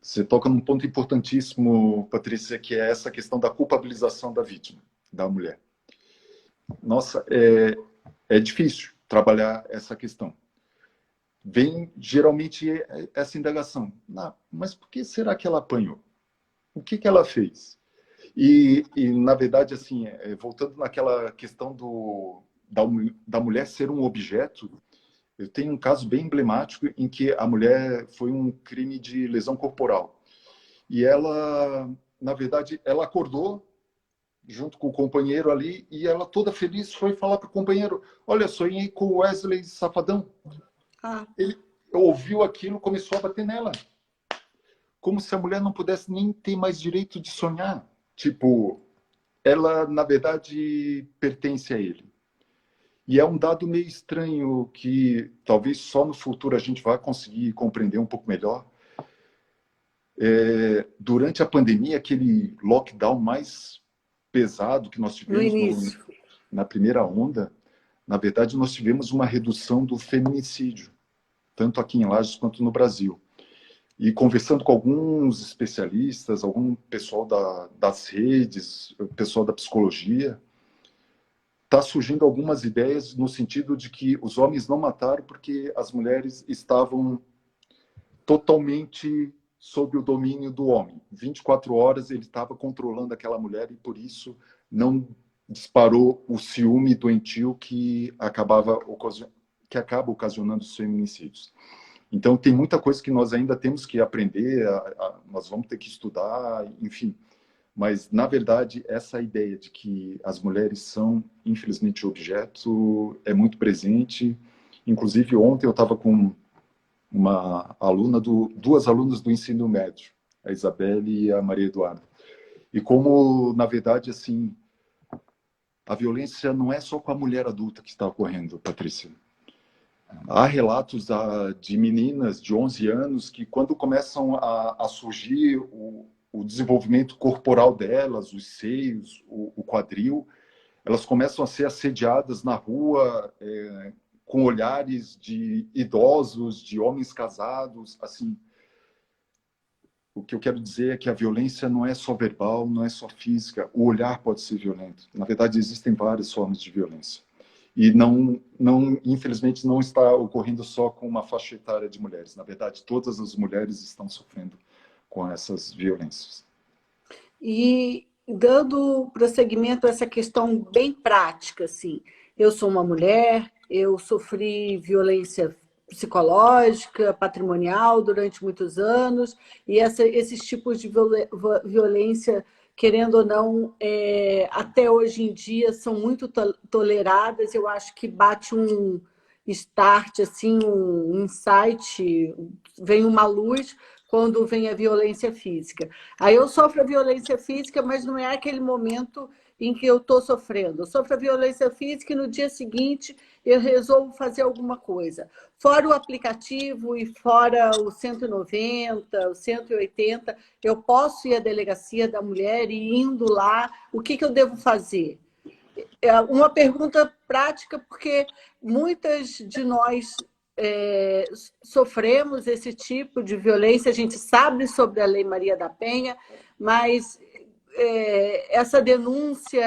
você toca num ponto importantíssimo, Patrícia, que é essa questão da culpabilização da vítima, da mulher. Nossa, é difícil trabalhar essa questão. Vem geralmente essa indagação. Mas por que será que ela apanhou? O que ela fez? Na verdade, assim, voltando naquela questão da mulher ser um objeto, eu tenho um caso bem emblemático em que a mulher foi um crime de lesão corporal. E ela, na verdade, ela acordou junto com o companheiro ali e ela toda feliz foi falar para o companheiro: olha, sonhei com o Wesley Safadão. Ah. Ele ouviu aquilo, começou a bater nela. Como se a mulher não pudesse nem ter mais direito de sonhar. Tipo, ela, na verdade, pertence a ele. E é um dado meio estranho que talvez só no futuro a gente vai conseguir compreender um pouco melhor. Durante a pandemia, aquele lockdown mais pesado que nós No tivemos início. na primeira onda, na verdade, nós tivemos uma redução do feminicídio, tanto aqui em Lages quanto no Brasil. E conversando com alguns especialistas, algum pessoal das redes, pessoal da psicologia, está surgindo algumas ideias no sentido de que os homens não mataram porque as mulheres estavam totalmente sob o domínio do homem. 24 horas ele estava controlando aquela mulher e por isso não disparou o ciúme doentio que acaba ocasionando os feminicídios. Então tem muita coisa que nós ainda temos que aprender, nós vamos ter que estudar, enfim. Mas, na verdade, essa ideia de que as mulheres são, infelizmente, objeto é muito presente. Inclusive, ontem eu estava com duas alunas do ensino médio, a Isabelle e a Maria Eduarda. E como, na verdade, assim, a violência não é só com a mulher adulta que está ocorrendo, Patrícia. Há relatos de meninas de 11 anos que, quando começam a surgir o desenvolvimento corporal delas, os seios, o quadril, elas começam a ser assediadas na rua, com olhares de idosos, de homens casados, assim. o que eu quero dizer é que a violência não é só verbal, não é só física. O olhar pode ser violento. Na verdade, existem várias formas de violência. E infelizmente, não está ocorrendo só com uma faixa etária de mulheres. Na verdade, todas as mulheres estão sofrendo com essas violências. E dando prosseguimento a essa questão bem prática, assim, eu sou uma mulher, eu sofri violência psicológica, patrimonial durante muitos anos, e esses tipos de violência, querendo ou não, até hoje em dia são muito toleradas. Eu acho que bate um start, assim, um insight, vem uma luz quando vem a violência física. Aí eu sofro a violência física, mas não é aquele momento em que eu estou sofrendo. Eu sofro a violência física e no dia seguinte eu resolvo fazer alguma coisa. Fora o aplicativo e fora o 190, o 180, eu posso ir à delegacia da mulher e indo lá, o que eu devo fazer? É uma pergunta prática, porque muitas de nós sofremos esse tipo de violência, a gente sabe sobre a Lei Maria da Penha, mas essa denúncia,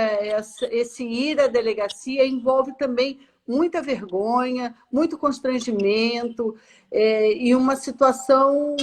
esse ir à delegacia envolve também muita vergonha, muito constrangimento, e uma situação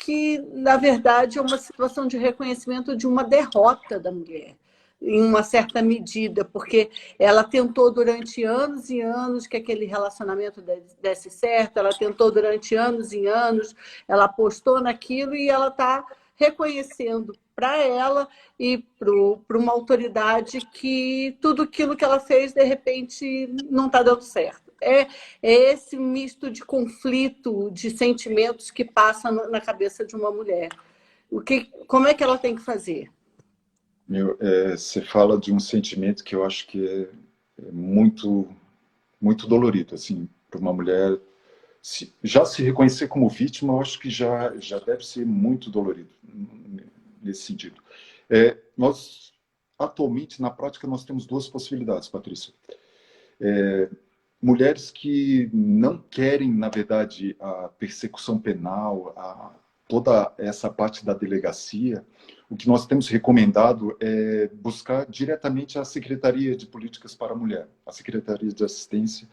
que, na verdade, é uma situação de reconhecimento de uma derrota da mulher, em uma certa medida, porque ela tentou durante anos e anos que aquele relacionamento desse certo, ela tentou durante anos e anos, ela apostou naquilo e ela está reconhecendo para ela e para uma autoridade que tudo aquilo que ela fez, de repente, não está dando certo. É esse misto de conflito, de sentimentos que passa na cabeça de uma mulher. Como é que ela tem que fazer? Você fala de um sentimento que eu acho que é muito, muito dolorido, assim, para uma mulher. Já se reconhecer como vítima, eu acho que já deve ser muito dolorido nesse sentido. Nós, atualmente, na prática, nós temos duas possibilidades, Patrícia. Mulheres que não querem, na verdade, a persecução penal, toda essa parte da delegacia, o que nós temos recomendado é buscar diretamente a Secretaria de Políticas para a Mulher, a Secretaria de Assistência,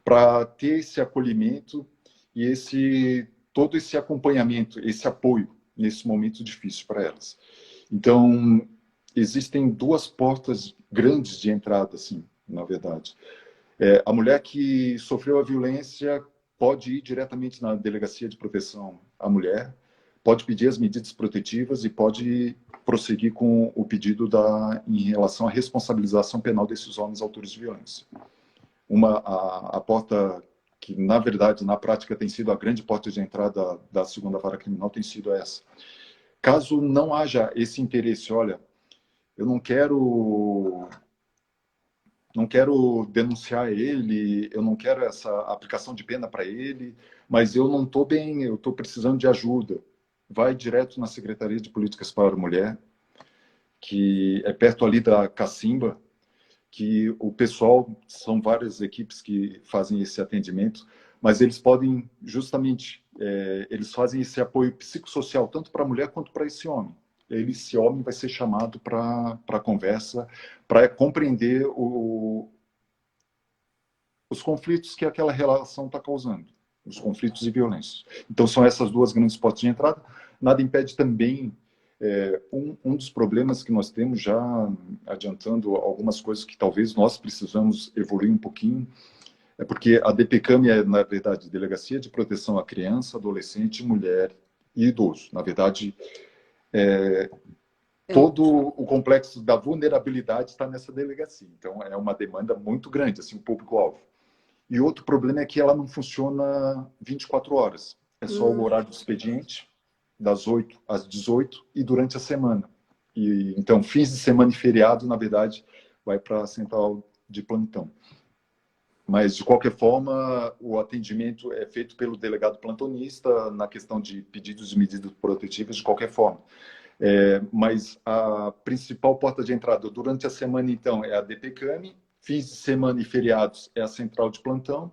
para ter esse acolhimento e todo esse acompanhamento, esse apoio nesse momento difícil para elas. Então, existem duas portas grandes de entrada, assim, na verdade. A mulher que sofreu a violência pode ir diretamente na Delegacia de Proteção à Mulher, pode pedir as medidas protetivas e pode prosseguir com o pedido em relação à responsabilização penal desses homens autores de violência. A porta que, na verdade, na prática tem sido a grande porta de entrada da segunda vara criminal tem sido essa. Caso não haja esse interesse, olha, eu não quero denunciar ele, eu não quero essa aplicação de pena para ele, mas eu não estou bem, eu estou precisando de ajuda. Vai direto na Secretaria de Políticas para a Mulher, que é perto ali da Cacimba, que o pessoal, são várias equipes que fazem esse atendimento, mas eles podem justamente, eles fazem esse apoio psicossocial tanto para a mulher quanto para esse homem. Esse homem vai ser chamado para conversa, para compreender os conflitos que aquela relação está causando, os conflitos e violências. Então, são essas duas grandes portas de entrada. Nada impede também, um dos problemas que nós temos, já adiantando algumas coisas que talvez nós precisamos evoluir um pouquinho, é porque a DPCAM é, na verdade, Delegacia de Proteção à Criança, Adolescente, Mulher e Idoso. Na verdade, todo o complexo da vulnerabilidade está nessa delegacia. Então, é uma demanda muito grande, assim, o público-alvo. E outro problema é que ela não funciona 24 horas. É só o horário do expediente, das 8 às 18 e durante a semana. Então, fins de semana e feriado, na verdade, vai para a central de plantão. Mas, de qualquer forma, o atendimento é feito pelo delegado plantonista na questão de pedidos de medidas protetivas, de qualquer forma. Mas a principal porta de entrada durante a semana, então, é a DPCAM, fins de semana e feriados é a central de plantão,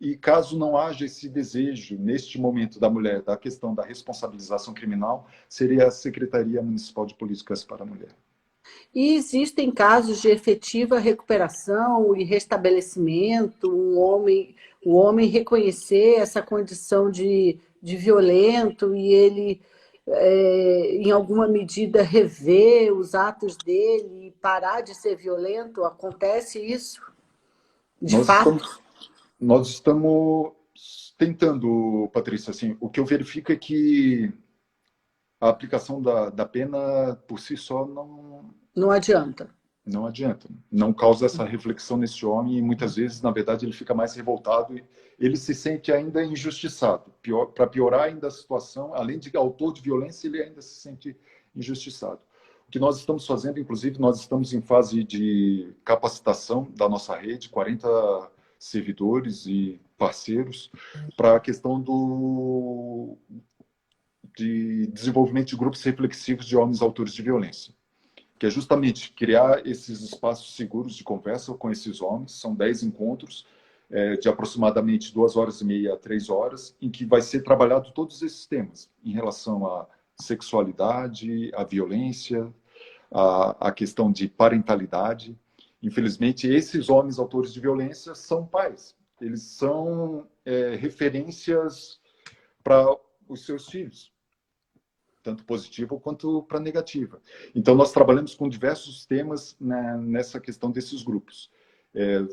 E caso não haja esse desejo, neste momento, da mulher, da questão da responsabilização criminal, seria a Secretaria Municipal de Políticas para a Mulher. E existem casos de efetiva recuperação e restabelecimento, o homem reconhecer essa condição de violento e ele, em alguma medida, rever os atos dele e parar de ser violento? Acontece isso, de Nós fato? estamos, nós estamos tentando, Patrícia, assim, o que eu verifico é que a aplicação da pena por si só Não adianta. não adianta. Não causa essa reflexão nesse homem e muitas vezes, na verdade, ele fica mais revoltado e ele se sente ainda injustiçado. Para piorar ainda a situação, além de autor de violência, ele ainda se sente injustiçado. O que nós estamos fazendo, inclusive, nós estamos em fase de capacitação da nossa rede, 40 servidores e parceiros, para a questão de desenvolvimento de grupos reflexivos de homens autores de violência, que é justamente criar esses espaços seguros de conversa com esses homens. São 10 encontros de aproximadamente 2h30 a 3 horas, em que vai ser trabalhado todos esses temas em relação à sexualidade, à violência, à questão de parentalidade. Infelizmente, esses homens autores de violência são pais. Eles são referências para os seus filhos, tanto positiva quanto para negativa. Então, nós trabalhamos com diversos temas nessa questão desses grupos.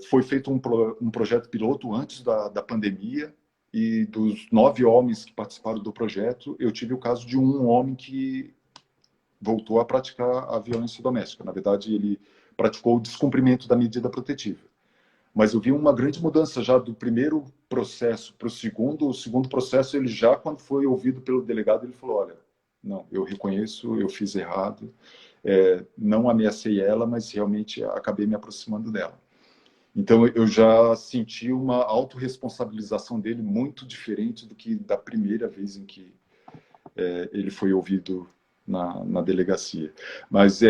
Foi feito um projeto piloto antes da pandemia, e dos 9 homens que participaram do projeto, eu tive o caso de um homem que voltou a praticar a violência doméstica. Na verdade, ele praticou o descumprimento da medida protetiva. Mas eu vi uma grande mudança já do primeiro processo para o segundo. O segundo processo, ele já, quando foi ouvido pelo delegado, ele falou: olha, não, eu reconheço, eu fiz errado, não ameacei ela, mas realmente acabei me aproximando dela. Então, eu já senti uma autorresponsabilização dele muito diferente do que da primeira vez em que ele foi ouvido na delegacia. Mas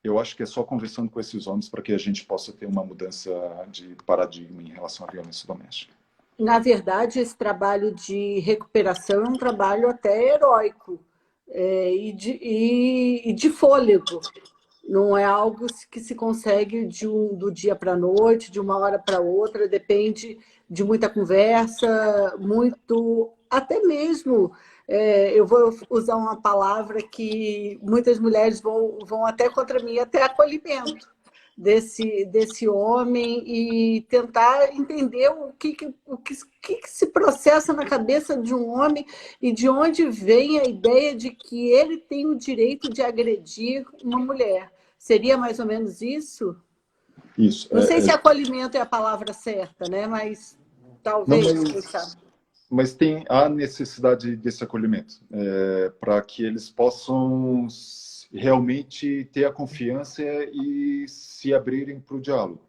eu acho que é só conversando com esses homens para que a gente possa ter uma mudança de paradigma em relação à violência doméstica. Na verdade, esse trabalho de recuperação é um trabalho até heróico, e de fôlego. Não é algo que se consegue do dia para a noite, de uma hora para outra, depende de muita conversa, muito, até mesmo, eu vou usar uma palavra que muitas mulheres vão até contra mim, até acolhimento desse homem e tentar entender o que se processa na cabeça de um homem e de onde vem a ideia de que ele tem o direito de agredir uma mulher. Seria mais ou menos isso? Isso. Não sei se acolhimento é a palavra certa, né? Mas Não, talvez, quem sabe. mas tem a necessidade desse acolhimento, para que eles possam realmente ter a confiança e se abrirem para o diálogo.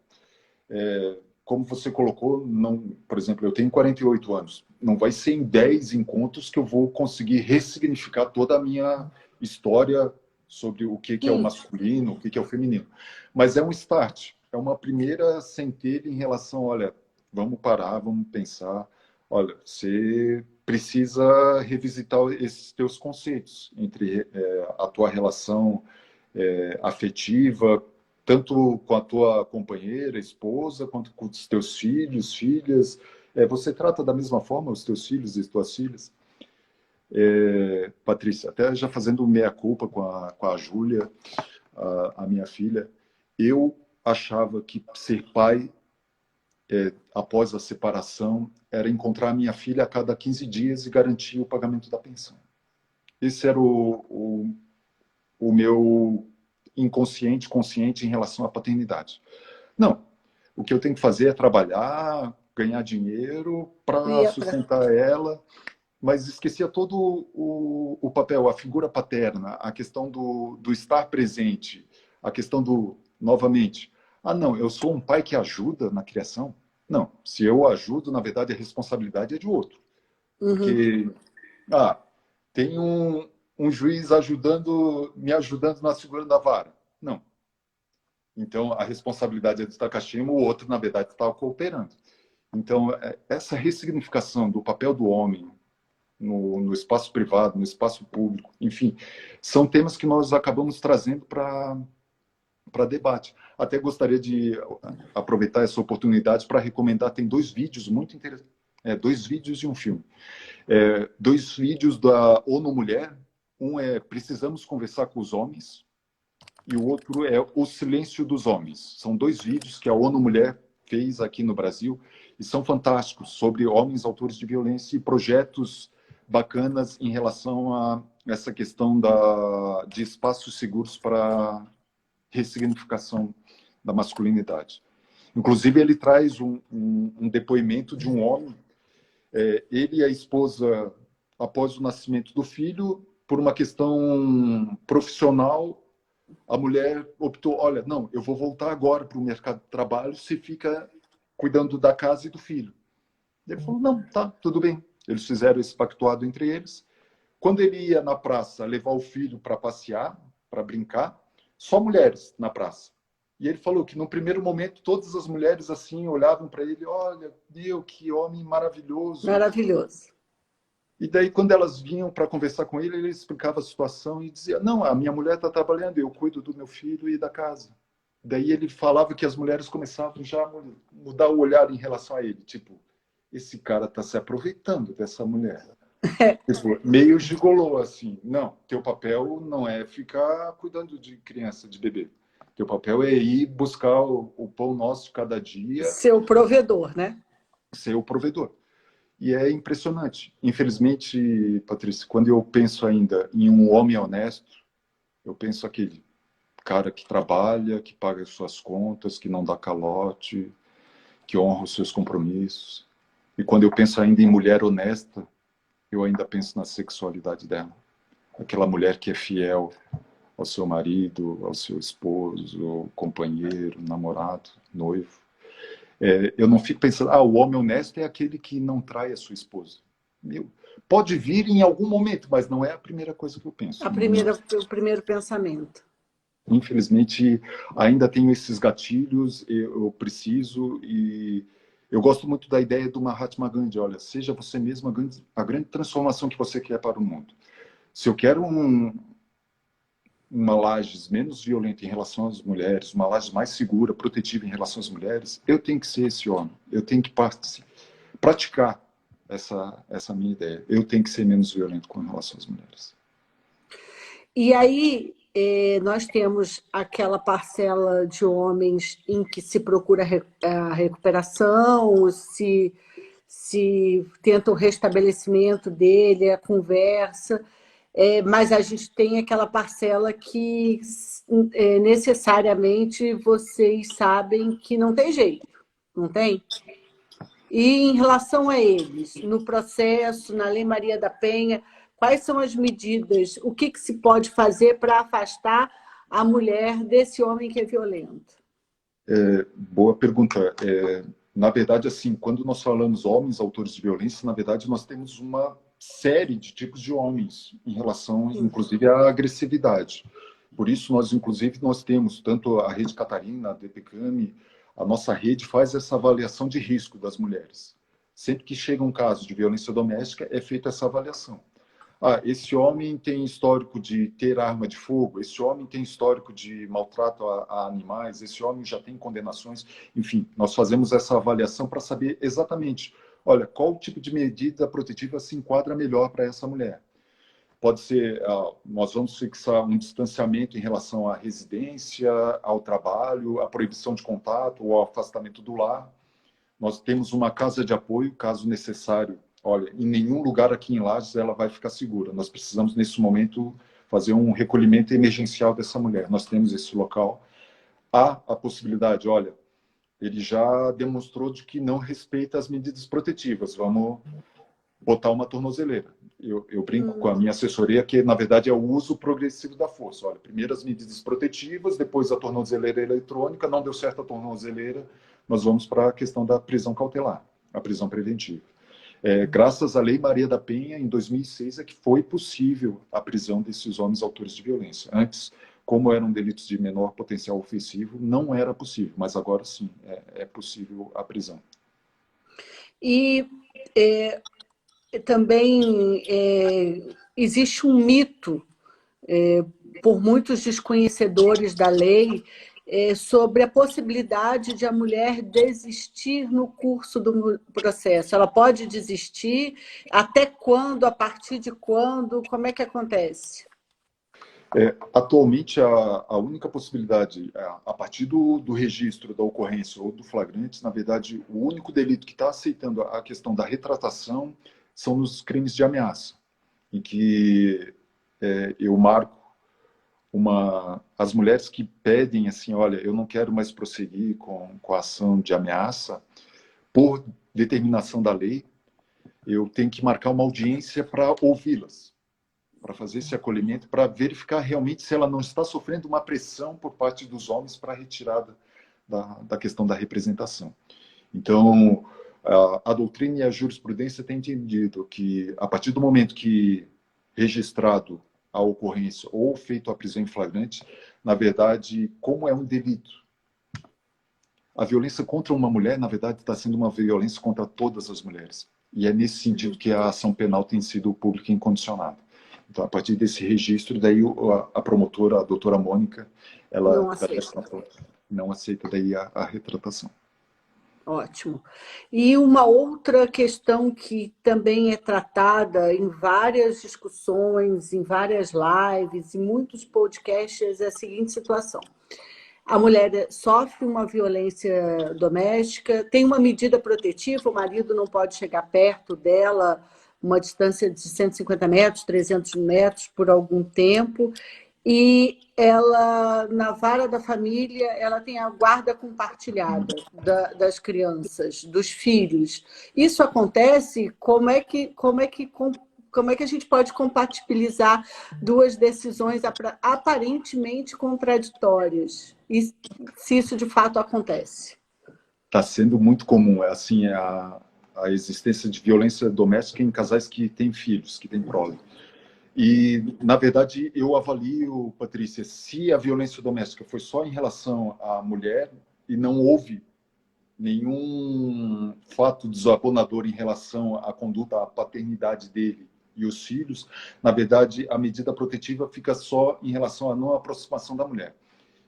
Como você colocou, não, por exemplo, eu tenho 48 anos, não vai ser em 10 encontros que eu vou conseguir ressignificar toda a minha história sobre o que é o masculino, o que é o feminino. Mas é um start, é uma primeira centelha em relação, olha, vamos parar, vamos pensar, olha, você precisa revisitar esses teus conceitos entre a tua relação afetiva, tanto com a tua companheira, esposa, quanto com os teus filhos, filhas. Você trata da mesma forma os teus filhos e as tuas filhas? Patrícia, até já fazendo meia-culpa com a Júlia, a minha filha, eu achava que ser pai, após a separação, era encontrar a minha filha a cada 15 dias e garantir o pagamento da pensão. Esse era o meu inconsciente, consciente em relação à paternidade. Não, o que eu tenho que fazer é trabalhar, ganhar dinheiro para sustentar ela, mas esquecia todo o papel, a figura paterna, a questão do estar presente, a questão novamente, não, eu sou um pai que ajuda na criação? Não, se eu ajudo, na verdade, a responsabilidade é de outro. Porque, tem um juiz me ajudando na segura da vara. Não. Então, a responsabilidade é do Takashima, o outro, na verdade, estava cooperando. Então, essa ressignificação do papel do homem no espaço privado, no espaço público, enfim, são temas que nós acabamos trazendo para debate. Até gostaria de aproveitar essa oportunidade para recomendar, tem dois vídeos muito interessantes, dois vídeos e um filme. Dois vídeos da ONU Mulher, um é Precisamos Conversar com os Homens, e o outro é O Silêncio dos Homens. São dois vídeos que a ONU Mulher fez aqui no Brasil e são fantásticos, sobre homens autores de violência e projetos bacanas em relação a essa questão de espaços seguros para ressignificação da masculinidade. Inclusive, ele traz um depoimento de um homem, ele e a esposa, após o nascimento do filho, por uma questão profissional, a mulher optou, olha, não, eu vou voltar agora para o mercado de trabalho, você fica cuidando da casa e do filho. Ele falou, não, tá, tudo bem. Eles fizeram esse pactuado entre eles. Quando ele ia na praça levar o filho para passear, para brincar, só mulheres na praça. E ele falou que no primeiro momento todas as mulheres assim olhavam para ele, olha, meu, que homem maravilhoso. Maravilhoso. E daí, quando elas vinham para conversar com ele, ele explicava a situação e dizia, não, a minha mulher está trabalhando, eu cuido do meu filho e da casa. Daí ele falava que as mulheres começavam já a mudar o olhar em relação a ele. Tipo, esse cara está se aproveitando dessa mulher. Tipo, meio gigolô, assim. Não, teu papel não é ficar cuidando de criança, de bebê. Teu papel é ir buscar o pão nosso de cada dia. Ser o provedor, né? Ser o provedor. E é impressionante. Infelizmente, Patrícia, quando eu penso ainda em um homem honesto, eu penso aquele cara que trabalha, que paga as suas contas, que não dá calote, que honra os seus compromissos. E quando eu penso ainda em mulher honesta, eu ainda penso na sexualidade dela. Aquela mulher que é fiel ao seu marido, ao seu esposo, companheiro, namorado, noivo. Eu não fico pensando, o homem honesto é aquele que não trai a sua esposa. Pode vir em algum momento, mas não é a primeira coisa que eu penso. O primeiro pensamento. Infelizmente, ainda tenho esses gatilhos, eu preciso, e eu gosto muito da ideia do Mahatma Gandhi, olha, seja você mesmo a grande transformação que você quer para o mundo. Se eu quero uma Lages menos violenta em relação às mulheres, uma Lages mais segura, protetiva em relação às mulheres, eu tenho que ser esse homem, eu tenho que praticar essa minha ideia, eu tenho que ser menos violento com relação às mulheres. E aí, nós temos aquela parcela de homens em que se procura a recuperação, se tenta o restabelecimento dele, a conversa, mas a gente tem aquela parcela que necessariamente vocês sabem que não tem jeito, não tem? E em relação a eles, no processo, na Lei Maria da Penha, quais são as medidas, o que se pode fazer para afastar a mulher desse homem que é violento? Boa pergunta. Na verdade, assim, quando nós falamos homens autores de violência, na verdade, nós temos uma série de tipos de homens em relação, inclusive, à agressividade. Por isso, nós temos tanto a Rede Catarina, a DPCAM, a nossa rede faz essa avaliação de risco das mulheres. Sempre que chega um caso de violência doméstica, é feita essa avaliação. Esse homem tem histórico de ter arma de fogo, esse homem tem histórico de maltrato a animais, esse homem já tem condenações. Enfim, nós fazemos essa avaliação para saber exatamente, olha, qual tipo de medida protetiva se enquadra melhor para essa mulher. Pode ser, nós vamos fixar um distanciamento em relação à residência, ao trabalho, à proibição de contato ou ao afastamento do lar. Nós temos uma casa de apoio, caso necessário. Olha, em nenhum lugar aqui em Lages ela vai ficar segura. Nós precisamos, nesse momento, fazer um recolhimento emergencial dessa mulher. Nós temos esse local. Há a possibilidade, olha, ele já demonstrou de que não respeita as medidas protetivas. Vamos botar uma tornozeleira. Eu brinco com a minha assessoria que, na verdade, é o uso progressivo da força. Olha, primeiro as medidas protetivas, depois a tornozeleira eletrônica. Não deu certo a tornozeleira, nós vamos para a questão da prisão cautelar, a prisão preventiva. Graças à Lei Maria da Penha, em 2006, é que foi possível a prisão desses homens autores de violência. Antes, como eram delitos de menor potencial ofensivo, não era possível, mas agora sim, é possível a prisão. E também existe um mito, por muitos desconhecedores da lei, sobre a possibilidade de a mulher desistir no curso do processo. Ela pode desistir? Até quando? A partir de quando? Como é que acontece? Atualmente, a única possibilidade, a partir do registro da ocorrência ou do flagrante, na verdade, o único delito que está aceitando a questão da retratação são nos crimes de ameaça, em que eu marco as mulheres que pedem assim, olha, eu não quero mais prosseguir com a ação de ameaça, por determinação da lei, eu tenho que marcar uma audiência para ouvi-las, para fazer esse acolhimento, para verificar realmente se ela não está sofrendo uma pressão por parte dos homens para a retirada da questão da representação. Então, a doutrina e a jurisprudência têm entendido que, a partir do momento que registrado a ocorrência ou feito a prisão em flagrante, na verdade, como é um delito, a violência contra uma mulher, na verdade, está sendo uma violência contra todas as mulheres. E é nesse sentido que a ação penal tem sido pública e incondicionada. Então, a partir desse registro, daí a promotora, a doutora Mônica, ela não aceita daí a retratação. Ótimo. E uma outra questão que também é tratada em várias discussões, em várias lives, em muitos podcasts, é a seguinte situação. A mulher sofre uma violência doméstica, tem uma medida protetiva, o marido não pode chegar perto dela, uma distância de 150 metros, 300 metros por algum tempo, e ela, na vara da família, ela tem a guarda compartilhada das crianças, dos filhos. Isso acontece? Como é que a gente pode compatibilizar duas decisões aparentemente contraditórias? E se isso de fato acontece? Está sendo muito comum, assim, a existência de violência doméstica em casais que têm filhos, que têm prole. E, na verdade, eu avalio, Patrícia, se a violência doméstica foi só em relação à mulher e não houve nenhum fato desabonador em relação à conduta, à paternidade dele e os filhos, na verdade, a medida protetiva fica só em relação à não aproximação da mulher.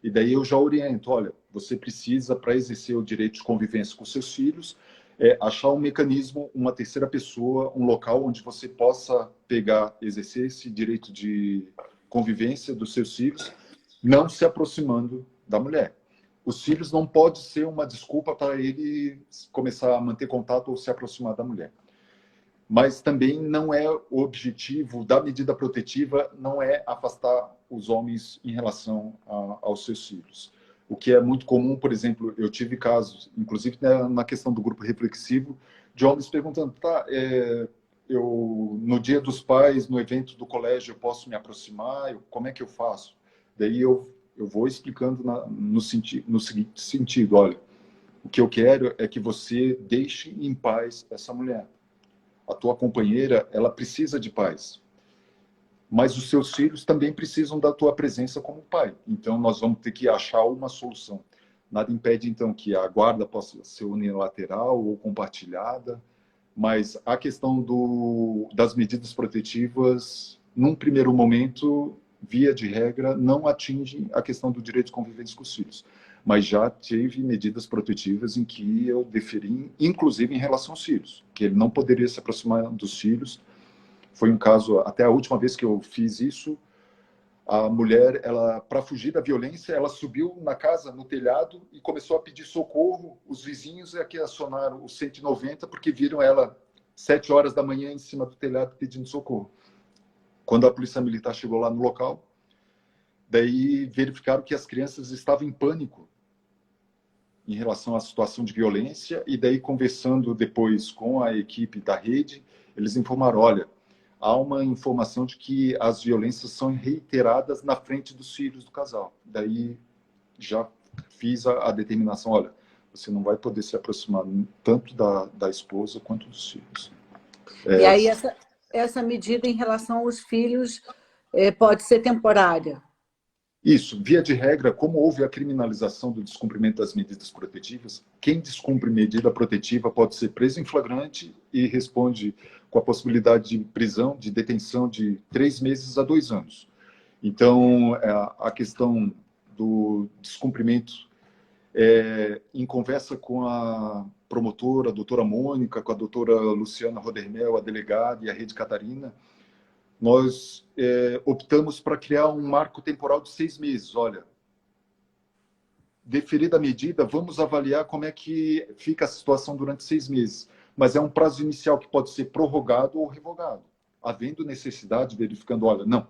E daí eu já oriento, olha, você precisa, para exercer o direito de convivência com seus filhos, achar um mecanismo, uma terceira pessoa, um local onde você possa exercer esse direito de convivência dos seus filhos, não se aproximando da mulher. Os filhos não pode ser uma desculpa para ele começar a manter contato ou se aproximar da mulher. Mas também não é o objetivo da medida protetiva, não é afastar os homens em relação aos seus filhos. O que é muito comum, por exemplo, eu tive casos, inclusive na questão do grupo reflexivo, de homens perguntando, eu no dia dos pais, no evento do colégio, eu posso me aproximar? Como é que eu faço? Daí eu vou explicando no seguinte sentido, olha, o que eu quero é que você deixe em paz essa mulher. A tua companheira, ela precisa de paz. Mas os seus filhos também precisam da tua presença como pai. Então, nós vamos ter que achar uma solução. Nada impede, então, que a guarda possa ser unilateral ou compartilhada, mas a questão das medidas protetivas, num primeiro momento, via de regra, não atinge a questão do direito de convivência com os filhos. Mas já teve medidas protetivas em que eu deferi, inclusive em relação aos filhos, que ele não poderia se aproximar dos filhos. Foi um caso, até a última vez que eu fiz isso, a mulher, para fugir da violência, ela subiu na casa, no telhado, e começou a pedir socorro. Os vizinhos que acionaram o 190 porque viram ela 7 horas da manhã em cima do telhado pedindo socorro. Quando a polícia militar chegou lá no local, daí verificaram que as crianças estavam em pânico em relação à situação de violência, e daí conversando depois com a equipe da rede, eles informaram, olha, há uma informação de que as violências são reiteradas na frente dos filhos do casal. Daí já fiz a determinação, olha, você não vai poder se aproximar tanto da esposa quanto dos filhos. E aí essa medida em relação aos filhos pode ser temporária? Isso, via de regra, como houve a criminalização do descumprimento das medidas protetivas, quem descumpre medida protetiva pode ser preso em flagrante e responde com a possibilidade de prisão, de detenção de 3 meses a 2 anos. Então, a questão do descumprimento, em conversa com a promotora, a doutora Mônica, com a doutora Luciana Rodermel, a delegada e a Rede Catarina, nós optamos para criar um marco temporal de 6 meses. Olha, deferida a medida, vamos avaliar como é que fica a situação durante 6 meses. Mas é um prazo inicial que pode ser prorrogado ou revogado, havendo necessidade, verificando, olha, não,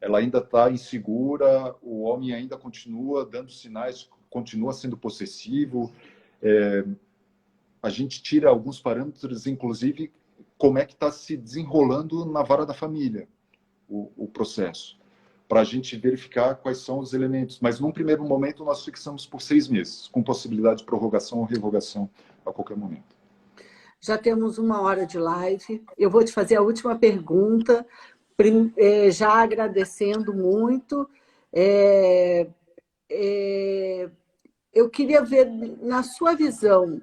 ela ainda está insegura, o homem ainda continua dando sinais, continua sendo possessivo. A gente tira alguns parâmetros, inclusive, como é que está se desenrolando na vara da família o processo, para a gente verificar quais são os elementos. Mas, num primeiro momento, nós fixamos por 6 meses, com possibilidade de prorrogação ou revogação a qualquer momento. Já temos 1 hora de live. Eu vou te fazer a última pergunta, já agradecendo muito. Eu queria ver, na sua visão,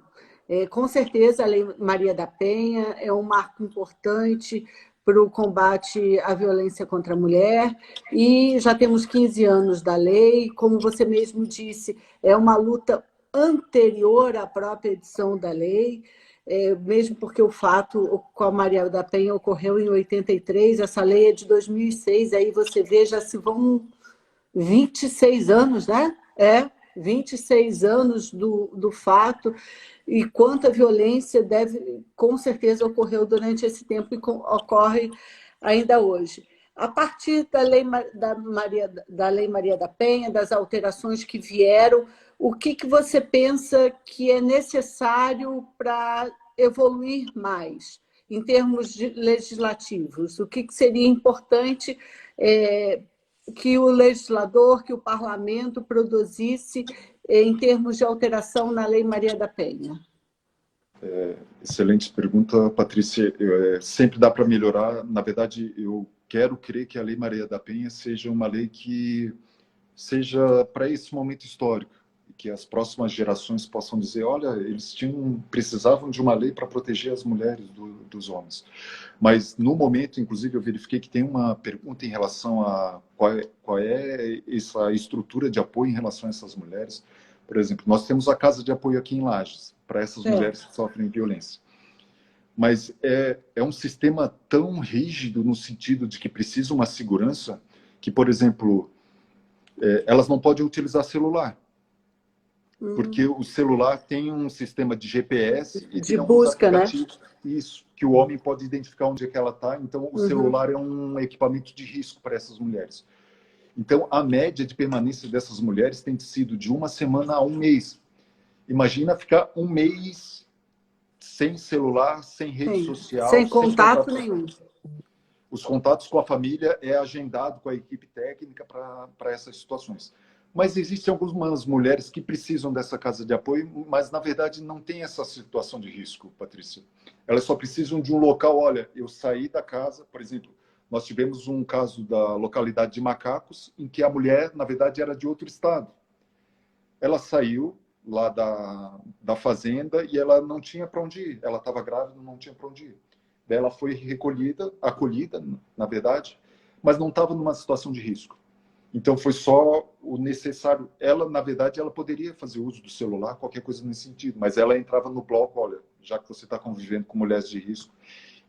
com certeza a Lei Maria da Penha é um marco importante para o combate à violência contra a mulher, e já temos 15 anos da lei, como você mesmo disse, é uma luta anterior à própria edição da lei, mesmo porque o fato com a Maria da Penha ocorreu em 83, essa lei é de 2006, aí você vê, já se vão 26 anos, né? 26 anos do fato, e quanta violência com certeza ocorreu durante esse tempo e ocorre ainda hoje. A partir da Lei Maria da Penha, das alterações que vieram, o que você pensa que é necessário para evoluir mais, em termos legislativos? O que seria importante que o legislador, que o parlamento produzisse em termos de alteração na Lei Maria da Penha? Excelente pergunta, Patrícia. Sempre dá para melhorar. Na verdade, eu quero crer que a Lei Maria da Penha seja uma lei que seja para esse momento histórico, e que as próximas gerações possam dizer, olha, eles precisavam de uma lei para proteger as mulheres dos homens. Mas, no momento, inclusive, eu verifiquei que tem uma pergunta em relação a qual é essa estrutura de apoio em relação a essas mulheres. Por exemplo, nós temos a Casa de Apoio aqui em Lages, para essas mulheres que sofrem violência. Mas é um sistema tão rígido no sentido de que precisa uma segurança que, por exemplo, elas não podem utilizar celular. Porque o celular tem um sistema de GPS e de tem alguns busca, aplicativos, né? Isso, que o homem pode identificar onde é que ela está. Então, o celular é um equipamento de risco para essas mulheres. Então, a média de permanência dessas mulheres tem sido de 1 semana a 1 mês. Imagina ficar 1 mês sem celular, sem rede social, sem contato nenhum. Os contatos com a família é agendado com a equipe técnica para essas situações. Mas existem algumas mulheres que precisam dessa casa de apoio, mas, na verdade, não tem essa situação de risco, Patrícia. Elas só precisam de um local. Olha, eu saí da casa, por exemplo, nós tivemos um caso da localidade de Macacos, em que a mulher, na verdade, era de outro estado. Ela saiu lá da fazenda e ela não tinha para onde ir. Ela estava grávida, não tinha para onde ir. Daí ela foi acolhida, na verdade, mas não estava numa situação de risco. Então, foi só o necessário. Ela, na verdade, ela poderia fazer uso do celular, qualquer coisa nesse sentido, mas ela entrava no bloco, olha, já que você está convivendo com mulheres de risco.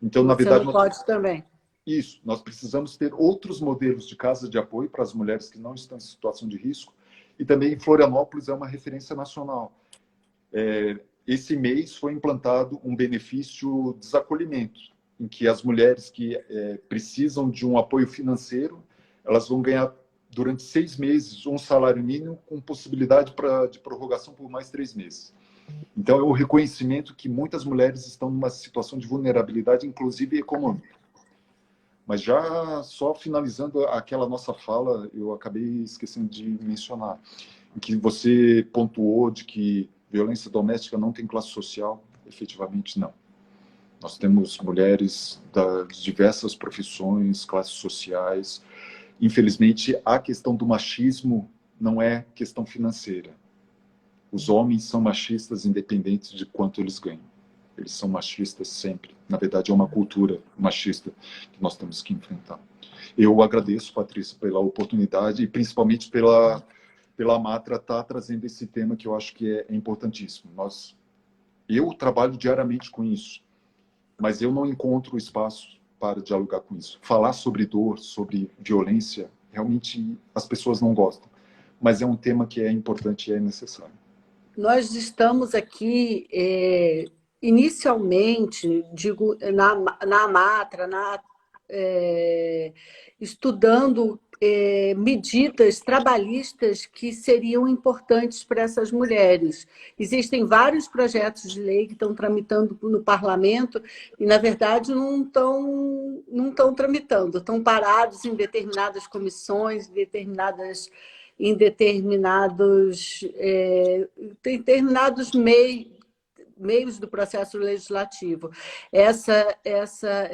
Então, na verdade... Você não pode também. Isso, nós precisamos ter outros modelos de casa de apoio para as mulheres que não estão em situação de risco. E também Florianópolis é uma referência nacional. Esse mês foi implantado um benefício desacolhimento, em que as mulheres que precisam de um apoio financeiro, elas vão ganhar durante 6 meses um salário mínimo com possibilidade de prorrogação por mais 3 meses. Então, é o reconhecimento que muitas mulheres estão numa situação de vulnerabilidade, inclusive econômica. Mas já só finalizando aquela nossa fala, eu acabei esquecendo de mencionar, em que você pontuou de que violência doméstica não tem classe social. Efetivamente, não. Nós temos mulheres das diversas profissões, classes sociais, Infelizmente, a questão do machismo não é questão financeira. Os homens são machistas independentes de quanto eles ganham. Eles são machistas sempre. Na verdade, é uma cultura machista que nós temos que enfrentar. Eu agradeço, Patrícia, pela oportunidade e principalmente pela Matra estar trazendo esse tema que eu acho que é importantíssimo. Eu trabalho diariamente com isso, mas eu não encontro espaço para dialogar com isso. Falar sobre dor, sobre violência, realmente as pessoas não gostam. Mas é um tema que é importante e é necessário. Nós estamos aqui, inicialmente, digo, na Matra, estudando medidas trabalhistas que seriam importantes para essas mulheres. Existem vários projetos de lei que estão tramitando no parlamento e, na verdade, não estão tramitando, estão parados em determinadas comissões, em determinados meios do processo legislativo.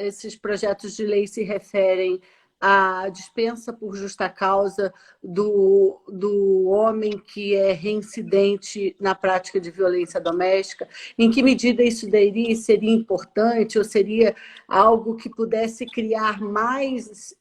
Esses projetos de lei se referem à dispensa por justa causa do homem que é reincidente na prática de violência doméstica. Em que medida isso seria importante ou seria algo que pudesse criar mais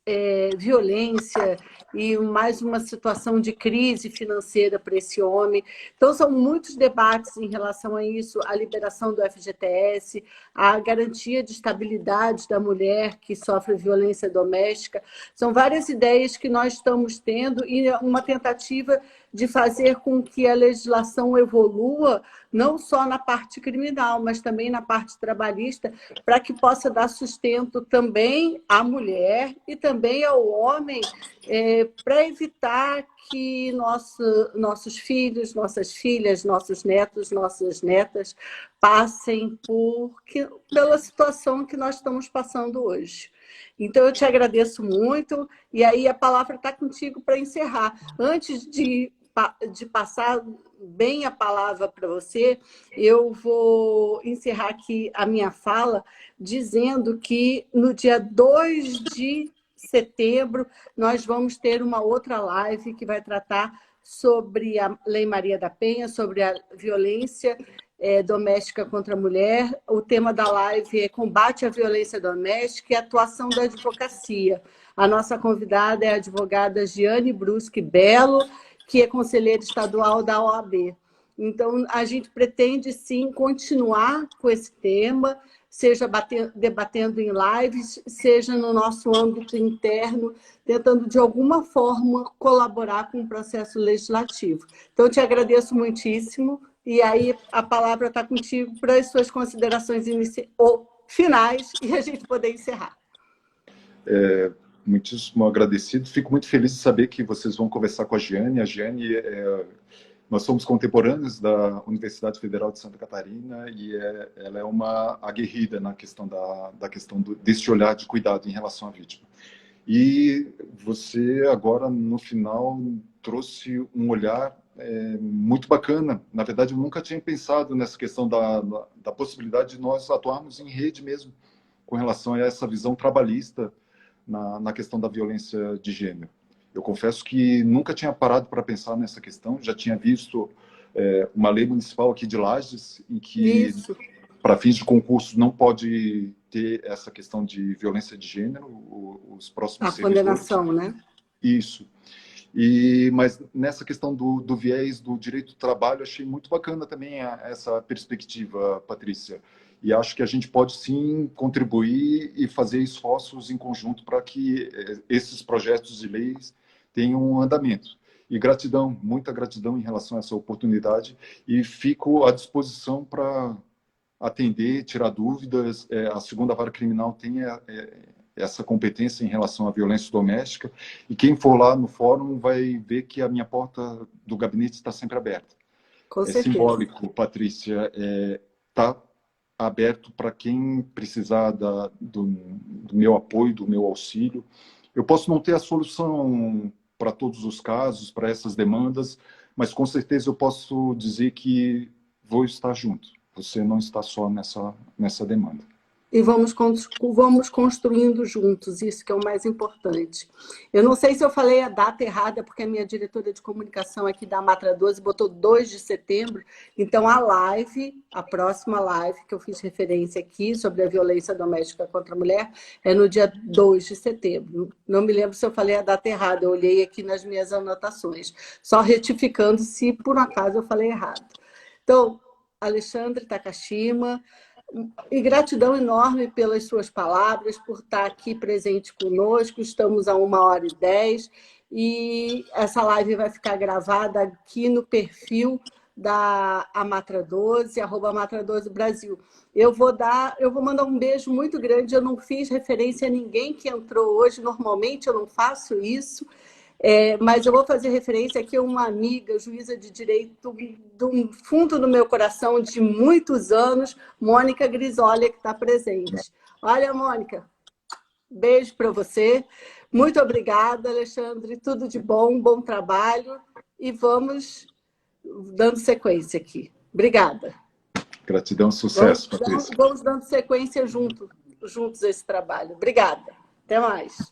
violência e mais uma situação de crise financeira para esse homem. Então, são muitos debates em relação a isso, a liberação do FGTS, a garantia de estabilidade da mulher que sofre violência doméstica. São várias ideias que nós estamos tendo e uma tentativa de fazer com que a legislação evolua, não só na parte criminal, mas também na parte trabalhista, para que possa dar sustento também à mulher e também ao homem, para evitar que nossos filhos, nossas filhas, nossos netos, nossas netas passem pela situação que nós estamos passando hoje. Então, eu te agradeço muito, e aí a palavra está contigo para encerrar. Antes de passar bem a palavra para você, eu vou encerrar aqui a minha fala dizendo que no dia 2 de setembro nós vamos ter uma outra live que vai tratar sobre a Lei Maria da Penha, sobre a violência doméstica contra a mulher. O tema da live é combate à violência doméstica e atuação da advocacia. A nossa convidada é a advogada Giane Brusque Belo, que é conselheira estadual da OAB. Então, a gente pretende, sim, continuar com esse tema, seja debatendo em lives, seja no nosso âmbito interno, tentando, de alguma forma, colaborar com o processo legislativo. Então, eu te agradeço muitíssimo, e aí a palavra está contigo para as suas considerações finais e a gente poder encerrar. Muitíssimo agradecido. Fico muito feliz de saber que vocês vão conversar com a Giane. A Giane, nós somos contemporâneos da Universidade Federal de Santa Catarina e ela é uma aguerrida na questão desse olhar de cuidado em relação à vítima. E você agora, no final, trouxe um olhar muito bacana. Na verdade, eu nunca tinha pensado nessa questão da possibilidade de nós atuarmos em rede mesmo, com relação a essa visão trabalhista na questão da violência de gênero. Eu confesso que nunca tinha parado para pensar nessa questão, já tinha visto uma lei municipal aqui de Lages, em que, para fins de concurso, não pode ter essa questão de violência de gênero, os próximos servidores. A condenação, né? Isso. Mas nessa questão do viés do direito do trabalho, achei muito bacana também essa perspectiva, Patrícia. E acho que a gente pode, sim, contribuir e fazer esforços em conjunto para que esses projetos de leis tenham um andamento. E gratidão, muita gratidão em relação a essa oportunidade. E fico à disposição para atender, tirar dúvidas. A segunda vara criminal tem essa competência em relação à violência doméstica. E quem for lá no fórum vai ver que a minha porta do gabinete está sempre aberta. Com certeza. Simbólico, Patrícia. Está aberto para quem precisar do meu apoio, do meu auxílio. Eu posso não ter a solução para todos os casos, para essas demandas, mas com certeza eu posso dizer que vou estar junto. Você não está só nessa demanda. e vamos construindo juntos, isso que é o mais importante. Eu não sei se eu falei a data errada, porque a minha diretora de comunicação aqui da Matra 12 botou 2 de setembro, então a próxima live que eu fiz referência aqui sobre a violência doméstica contra a mulher é no dia 2 de setembro. Não me lembro se eu falei a data errada, eu olhei aqui nas minhas anotações, só retificando se por acaso eu falei errado. Então, Alexandre Takashima, e gratidão enorme pelas suas palavras, por estar aqui presente conosco. Estamos a 1h10 e essa live vai ficar gravada aqui no perfil da Amatra 12, @Amatra 12 Brasil. Eu vou mandar um beijo muito grande. Eu não fiz referência a ninguém que entrou hoje, normalmente eu não faço isso. Mas eu vou fazer referência aqui a uma amiga, juíza de direito do fundo do meu coração de muitos anos, Mônica Grisolha, que está presente. Olha, Mônica, beijo para você. Muito obrigada, Alexandre. Tudo de bom, bom trabalho. E vamos dando sequência aqui. Obrigada. Gratidão, sucesso, Patrícia. Vamos dando sequência juntos a esse trabalho. Obrigada. Até mais.